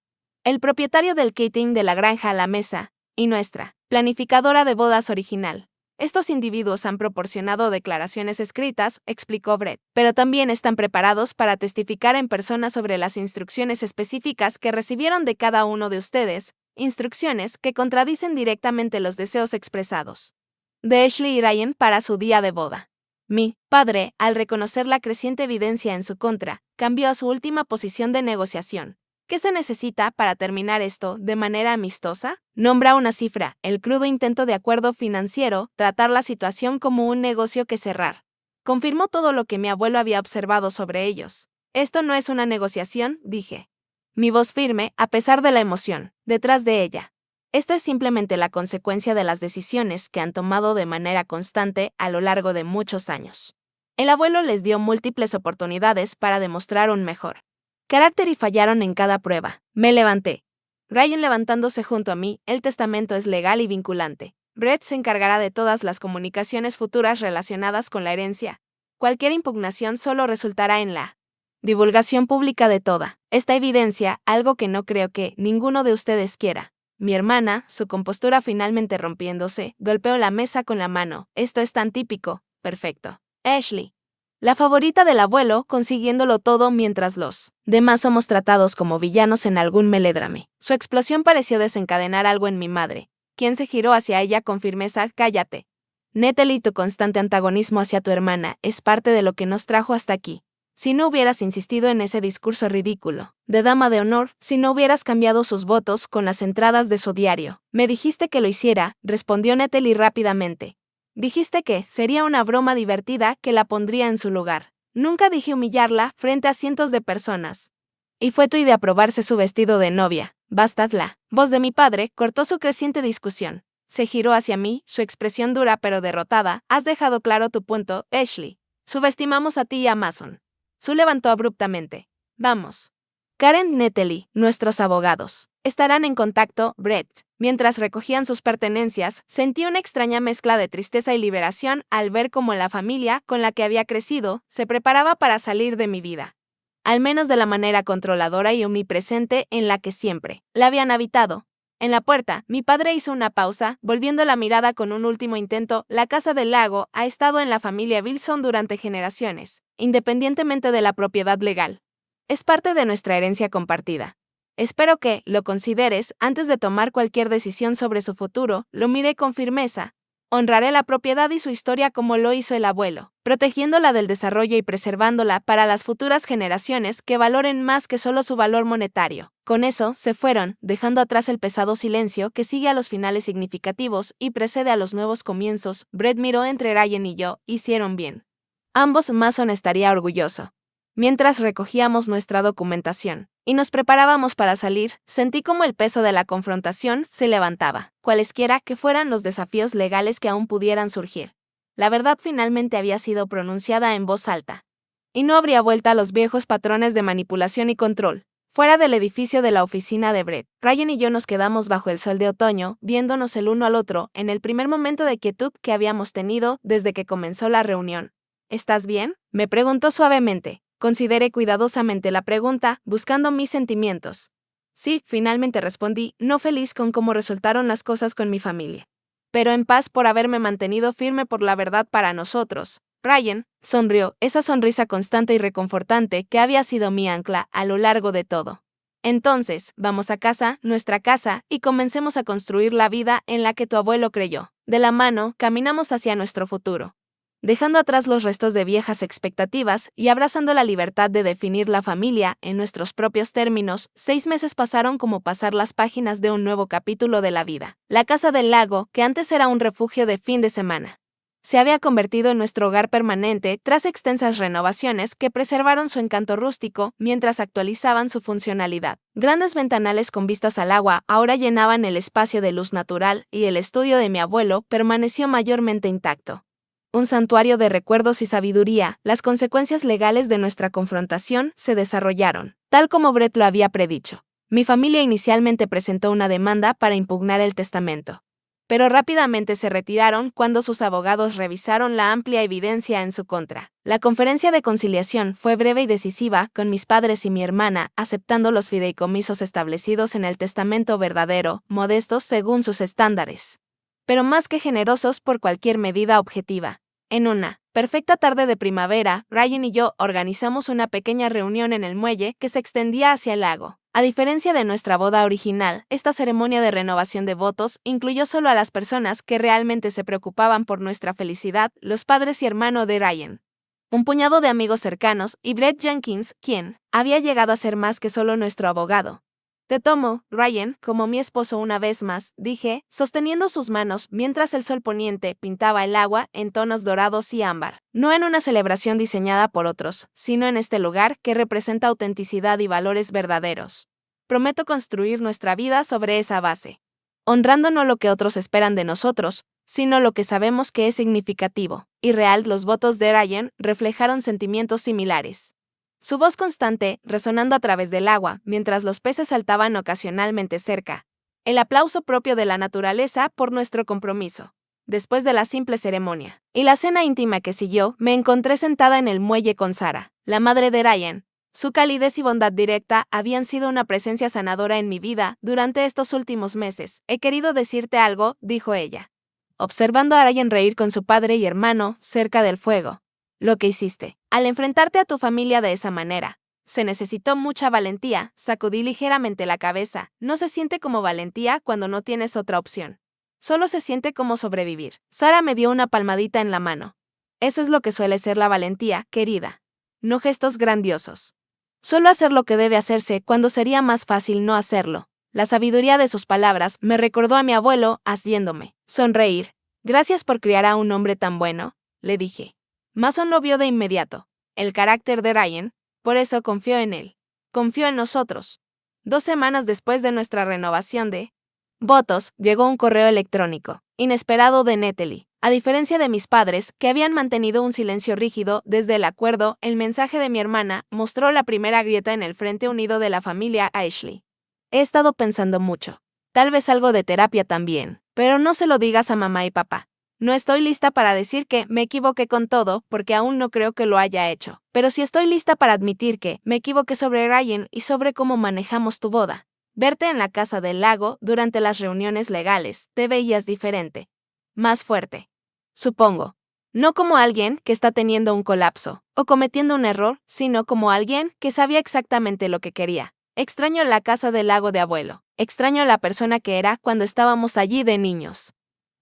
el propietario del catering de la granja a la mesa, y nuestra planificadora de bodas original. Estos individuos han proporcionado declaraciones escritas, explicó Brett, pero también están preparados para testificar en persona sobre las instrucciones específicas que recibieron de cada uno de ustedes, instrucciones que contradicen directamente los deseos expresados de Ashley y Ryan para su día de boda. Mi padre, al reconocer la creciente evidencia en su contra, cambió a su última posición de negociación. ¿Qué se necesita para terminar esto de manera amistosa? Nombra una cifra, el crudo intento de acuerdo financiero, tratar la situación como un negocio que cerrar. Confirmó todo lo que mi abuelo había observado sobre ellos. Esto no es una negociación, dije. Mi voz firme, a pesar de la emoción, detrás de ella. Esto es simplemente la consecuencia de las decisiones que han tomado de manera constante a lo largo de muchos años. El abuelo les dio múltiples oportunidades para demostrar un mejor carácter y fallaron en cada prueba. Me levanté. Ryan levantándose junto a mí. El testamento es legal y vinculante. Brett se encargará de todas las comunicaciones futuras relacionadas con la herencia. Cualquier impugnación solo resultará en la divulgación pública de toda esta evidencia, algo que no creo que ninguno de ustedes quiera. Mi hermana, su compostura finalmente rompiéndose, golpeó la mesa con la mano. Esto es tan típico. Perfecto. Ashley, la favorita del abuelo, consiguiéndolo todo mientras los demás somos tratados como villanos en algún melodrama. Su explosión pareció desencadenar algo en mi madre, quien se giró hacia ella con firmeza. Cállate. Natalie, tu constante antagonismo hacia tu hermana es parte de lo que nos trajo hasta aquí. Si no hubieras insistido en ese discurso ridículo de dama de honor, si no hubieras cambiado sus votos con las entradas de su diario, me dijiste que lo hiciera, respondió Natalie rápidamente. Dijiste que sería una broma divertida que la pondría en su lugar. Nunca dije humillarla frente a cientos de personas. Y fue tu idea probarse su vestido de novia. Bastad. La voz de mi padre cortó su creciente discusión. Se giró hacia mí, su expresión dura pero derrotada. Has dejado claro tu punto, Ashley. Subestimamos a ti y a Mason. Sue levantó abruptamente. Vamos. Karen Nettely, nuestros abogados, estarán en contacto, Brett. Mientras recogían sus pertenencias, sentí una extraña mezcla de tristeza y liberación al ver cómo la familia con la que había crecido se preparaba para salir de mi vida. Al menos de la manera controladora y omnipresente en la que siempre la habían habitado. En la puerta, mi padre hizo una pausa, volviendo la mirada con un último intento. La Casa del Lago ha estado en la familia Wilson durante generaciones, independientemente de la propiedad legal. Es parte de nuestra herencia compartida. Espero que lo consideres antes de tomar cualquier decisión sobre su futuro. Lo miré con firmeza. Honraré la propiedad y su historia como lo hizo el abuelo, protegiéndola del desarrollo y preservándola para las futuras generaciones que valoren más que solo su valor monetario. Con eso, se fueron, dejando atrás el pesado silencio que sigue a los finales significativos y precede a los nuevos comienzos. Brett miró entre Ryan y yo. Hicieron bien. Ambos. Mason estaría orgulloso. Mientras recogíamos nuestra documentación y nos preparábamos para salir, sentí como el peso de la confrontación se levantaba, cualesquiera que fueran los desafíos legales que aún pudieran surgir. La verdad finalmente había sido pronunciada en voz alta. Y no habría vuelta a los viejos patrones de manipulación y control. Fuera del edificio de la oficina de Brett, Ryan y yo nos quedamos bajo el sol de otoño, viéndonos el uno al otro en el primer momento de quietud que habíamos tenido desde que comenzó la reunión. ¿Estás bien?, me preguntó suavemente. Consideré cuidadosamente la pregunta, buscando mis sentimientos. Sí, finalmente respondí, no feliz con cómo resultaron las cosas con mi familia, pero en paz por haberme mantenido firme por la verdad para nosotros. Ryan sonrió, esa sonrisa constante y reconfortante que había sido mi ancla a lo largo de todo. Entonces, vamos a casa, nuestra casa, y comencemos a construir la vida en la que tu abuelo creyó. De la mano, caminamos hacia nuestro futuro, dejando atrás los restos de viejas expectativas y abrazando la libertad de definir la familia en nuestros propios términos. 6 meses pasaron como pasar las páginas de un nuevo capítulo de la vida. La Casa del Lago, que antes era un refugio de fin de semana, se había convertido en nuestro hogar permanente tras extensas renovaciones que preservaron su encanto rústico mientras actualizaban su funcionalidad. Grandes ventanales con vistas al agua ahora llenaban el espacio de luz natural y el estudio de mi abuelo permaneció mayormente intacto. Un santuario de recuerdos y sabiduría. Las consecuencias legales de nuestra confrontación se desarrollaron, tal como Brett lo había predicho. Mi familia inicialmente presentó una demanda para impugnar el testamento, pero rápidamente se retiraron cuando sus abogados revisaron la amplia evidencia en su contra. La conferencia de conciliación fue breve y decisiva, con mis padres y mi hermana aceptando los fideicomisos establecidos en el testamento verdadero, modestos según sus estándares, pero más que generosos por cualquier medida objetiva. En una perfecta tarde de primavera, Ryan y yo organizamos una pequeña reunión en el muelle que se extendía hacia el lago. A diferencia de nuestra boda original, esta ceremonia de renovación de votos incluyó solo a las personas que realmente se preocupaban por nuestra felicidad, los padres y hermano de Ryan, un puñado de amigos cercanos y Brett Jenkins, quien había llegado a ser más que solo nuestro abogado. Te tomo, Ryan, como mi esposo una vez más, dije, sosteniendo sus manos mientras el sol poniente pintaba el agua en tonos dorados y ámbar. No en una celebración diseñada por otros, sino en este lugar que representa autenticidad y valores verdaderos. Prometo construir nuestra vida sobre esa base, honrando no lo que otros esperan de nosotros, sino lo que sabemos que es significativo y real. Los votos de Ryan reflejaron sentimientos similares. Su voz constante, resonando a través del agua, mientras los peces saltaban ocasionalmente cerca. El aplauso propio de la naturaleza por nuestro compromiso. Después de la simple ceremonia y la cena íntima que siguió, me encontré sentada en el muelle con Sarah, la madre de Ryan. Su calidez y bondad directa habían sido una presencia sanadora en mi vida durante estos últimos meses. He querido decirte algo, dijo ella, observando a Ryan reír con su padre y hermano cerca del fuego. Lo que hiciste al enfrentarte a tu familia de esa manera. Se necesitó mucha valentía. Sacudí ligeramente la cabeza. No se siente como valentía cuando no tienes otra opción. Solo se siente como sobrevivir. Sarah me dio una palmadita en la mano. Eso es lo que suele ser la valentía, querida. No gestos grandiosos. Solo hacer lo que debe hacerse cuando sería más fácil no hacerlo. La sabiduría de sus palabras me recordó a mi abuelo, haciéndome sonreír. Gracias por criar a un hombre tan bueno, le dije. Mason lo vio de inmediato. El carácter de Ryan, por eso confió en él. Confió en nosotros. 2 semanas después de nuestra renovación de votos, llegó un correo electrónico inesperado de Natalie. A diferencia de mis padres, que habían mantenido un silencio rígido desde el acuerdo, el mensaje de mi hermana mostró la primera grieta en el frente unido de la familia Ashley. He estado pensando mucho. Tal vez algo de terapia también, pero no se lo digas a mamá y papá. No estoy lista para decir que me equivoqué con todo, porque aún no creo que lo haya hecho. Pero sí estoy lista para admitir que me equivoqué sobre Ryan y sobre cómo manejamos tu boda. Verte en la casa del lago durante las reuniones legales, te veías diferente. Más fuerte. Supongo. No como alguien que está teniendo un colapso o cometiendo un error, sino como alguien que sabía exactamente lo que quería. Extraño la casa del lago de abuelo. Extraño la persona que era cuando estábamos allí de niños.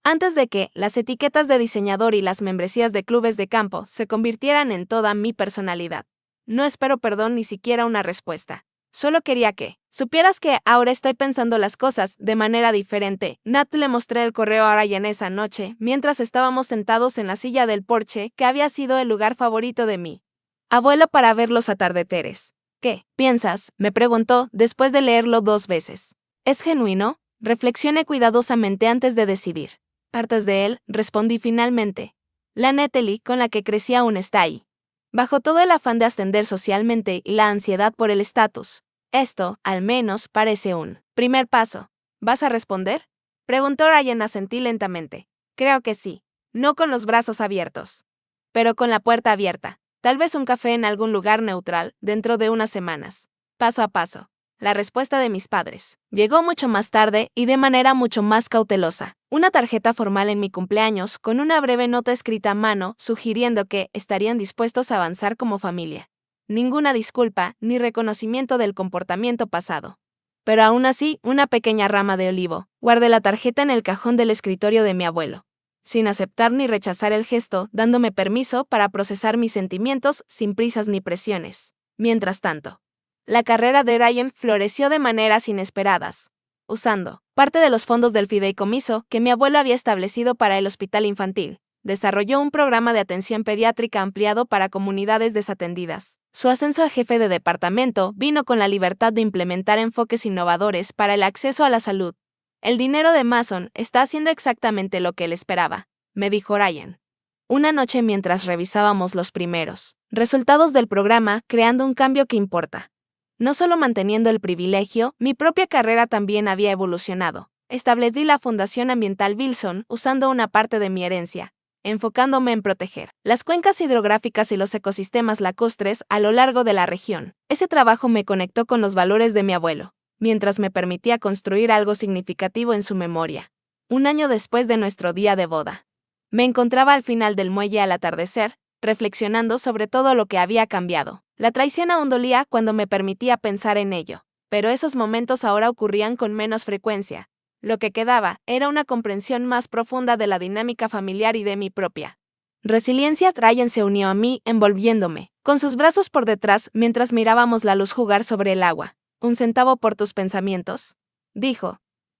Antes de que las etiquetas de diseñador y las membresías de clubes de campo se convirtieran en toda mi personalidad. No espero perdón ni siquiera una respuesta. Solo quería que supieras que ahora estoy pensando las cosas de manera diferente. Nat le mostré el correo a Ryan esa noche, mientras estábamos sentados en la silla del porche que había sido el lugar favorito de mi abuelo para ver los atardeceres. ¿Qué piensas?, me preguntó después de leerlo 2 veces. ¿Es genuino? Reflexioné cuidadosamente antes de decidir. Partes de él, respondí finalmente. La Natalie con la que crecí aún está ahí. Bajo todo el afán de ascender socialmente y la ansiedad por el estatus. Esto, al menos, parece un primer paso. ¿Vas a responder?, preguntó Ryan. Asentí lentamente. Creo que sí. No con los brazos abiertos, pero con la puerta abierta. Tal vez un café en algún lugar neutral, dentro de unas semanas. Paso a paso. La respuesta de mis padres llegó mucho más tarde y de manera mucho más cautelosa. Una tarjeta formal en mi cumpleaños con una breve nota escrita a mano sugiriendo que estarían dispuestos a avanzar como familia. Ninguna disculpa ni reconocimiento del comportamiento pasado. Pero aún así, una pequeña rama de olivo. Guardé la tarjeta en el cajón del escritorio de mi abuelo, sin aceptar ni rechazar el gesto, dándome permiso para procesar mis sentimientos sin prisas ni presiones. Mientras tanto, la carrera de Ryan floreció de maneras inesperadas, usando parte de los fondos del fideicomiso que mi abuelo había establecido para el hospital infantil. Desarrolló un programa de atención pediátrica ampliado para comunidades desatendidas. Su ascenso a jefe de departamento vino con la libertad de implementar enfoques innovadores para el acceso a la salud. El dinero de Mason está haciendo exactamente lo que él esperaba, me dijo Ryan. Una noche mientras revisábamos los primeros resultados del programa, creando un cambio que importa. No solo manteniendo el privilegio, mi propia carrera también había evolucionado. Establecí la Fundación Ambiental Wilson usando una parte de mi herencia, enfocándome en proteger las cuencas hidrográficas y los ecosistemas lacustres a lo largo de la región. Ese trabajo me conectó con los valores de mi abuelo, mientras me permitía construir algo significativo en su memoria. Un año después de nuestro día de boda, me encontraba al final del muelle al atardecer, reflexionando sobre todo lo que había cambiado. La traición aún dolía cuando me permitía pensar en ello, pero esos momentos ahora ocurrían con menos frecuencia. Lo que quedaba era una comprensión más profunda de la dinámica familiar y de mi propia resiliencia. Ryan se unió a mí, envolviéndome con sus brazos por detrás mientras mirábamos la luz jugar sobre el agua. ¿Un centavo por tus pensamientos?, dijo,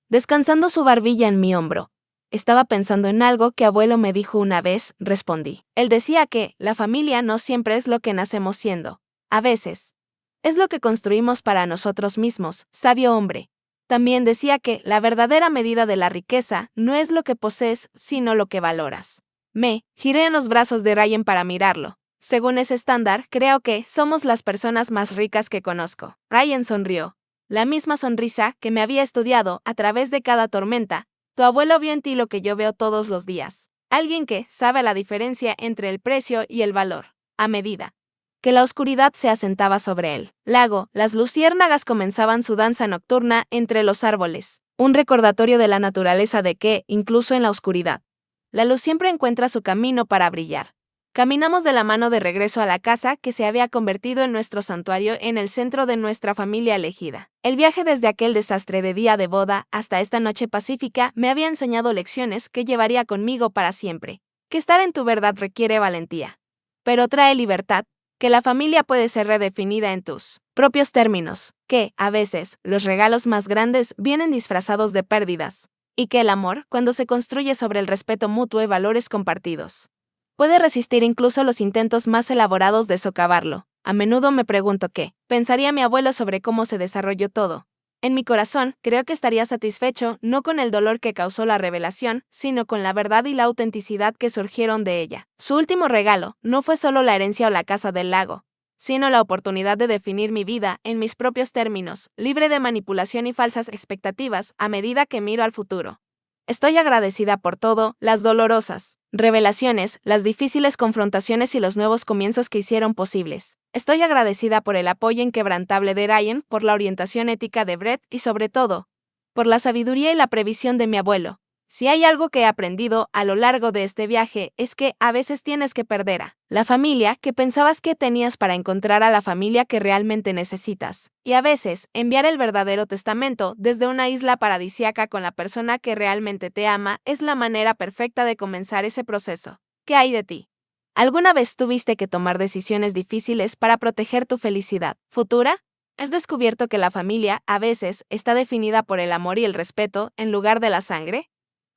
descansando su barbilla en mi hombro. Estaba pensando en algo que abuelo me dijo una vez, respondí. Él decía que la familia no siempre es lo que nacemos siendo. A veces es lo que construimos para nosotros mismos, sabio hombre. También decía que la verdadera medida de la riqueza no es lo que posees, sino lo que valoras. Me giré en los brazos de Ryan para mirarlo. Según ese estándar, creo que somos las personas más ricas que conozco. Ryan sonrió. La misma sonrisa que me había estudiado a través de cada tormenta. Tu abuelo vio en ti lo que yo veo todos los días. Alguien que sabe la diferencia entre el precio y el valor. A medida que la oscuridad se asentaba sobre el lago, las luciérnagas comenzaban su danza nocturna entre los árboles. Un recordatorio de la naturaleza de que, incluso en la oscuridad, la luz siempre encuentra su camino para brillar. Caminamos de la mano de regreso a la casa que se había convertido en nuestro santuario, en el centro de nuestra familia elegida. El viaje desde aquel desastre de día de boda hasta esta noche pacífica me había enseñado lecciones que llevaría conmigo para siempre. Que estar en tu verdad requiere valentía, pero trae libertad, que la familia puede ser redefinida en tus propios términos, que, a veces, los regalos más grandes vienen disfrazados de pérdidas, y que el amor, cuando se construye sobre el respeto mutuo y valores compartidos, puede resistir incluso los intentos más elaborados de socavarlo. A menudo me pregunto qué pensaría mi abuelo sobre cómo se desarrolló todo. En mi corazón, creo que estaría satisfecho no con el dolor que causó la revelación, sino con la verdad y la autenticidad que surgieron de ella. Su último regalo no fue solo la herencia o la casa del lago, sino la oportunidad de definir mi vida en mis propios términos, libre de manipulación y falsas expectativas a medida que miro al futuro. Estoy agradecida por todo, las dolorosas revelaciones, las difíciles confrontaciones y los nuevos comienzos que hicieron posibles. Estoy agradecida por el apoyo inquebrantable de Ryan, por la orientación ética de Brett y sobre todo, por la sabiduría y la previsión de mi abuelo. Si hay algo que he aprendido a lo largo de este viaje es que a veces tienes que perder a la familia que pensabas que tenías para encontrar a la familia que realmente necesitas. Y a veces enviar el verdadero testamento desde una isla paradisíaca con la persona que realmente te ama es la manera perfecta de comenzar ese proceso. ¿Qué hay de ti? ¿Alguna vez tuviste que tomar decisiones difíciles para proteger tu felicidad futura? ¿Has descubierto que la familia a veces está definida por el amor y el respeto en lugar de la sangre?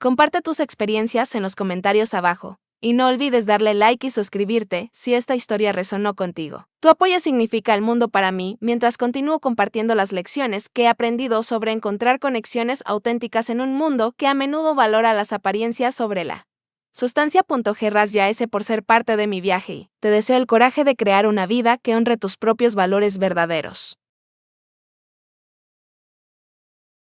Comparte tus experiencias en los comentarios abajo, y no olvides darle like y suscribirte si esta historia resonó contigo. Tu apoyo significa el mundo para mí mientras continúo compartiendo las lecciones que he aprendido sobre encontrar conexiones auténticas en un mundo que a menudo valora las apariencias sobre la sustancia. Gracias por ser parte de mi viaje y te deseo el coraje de crear una vida que honre tus propios valores verdaderos.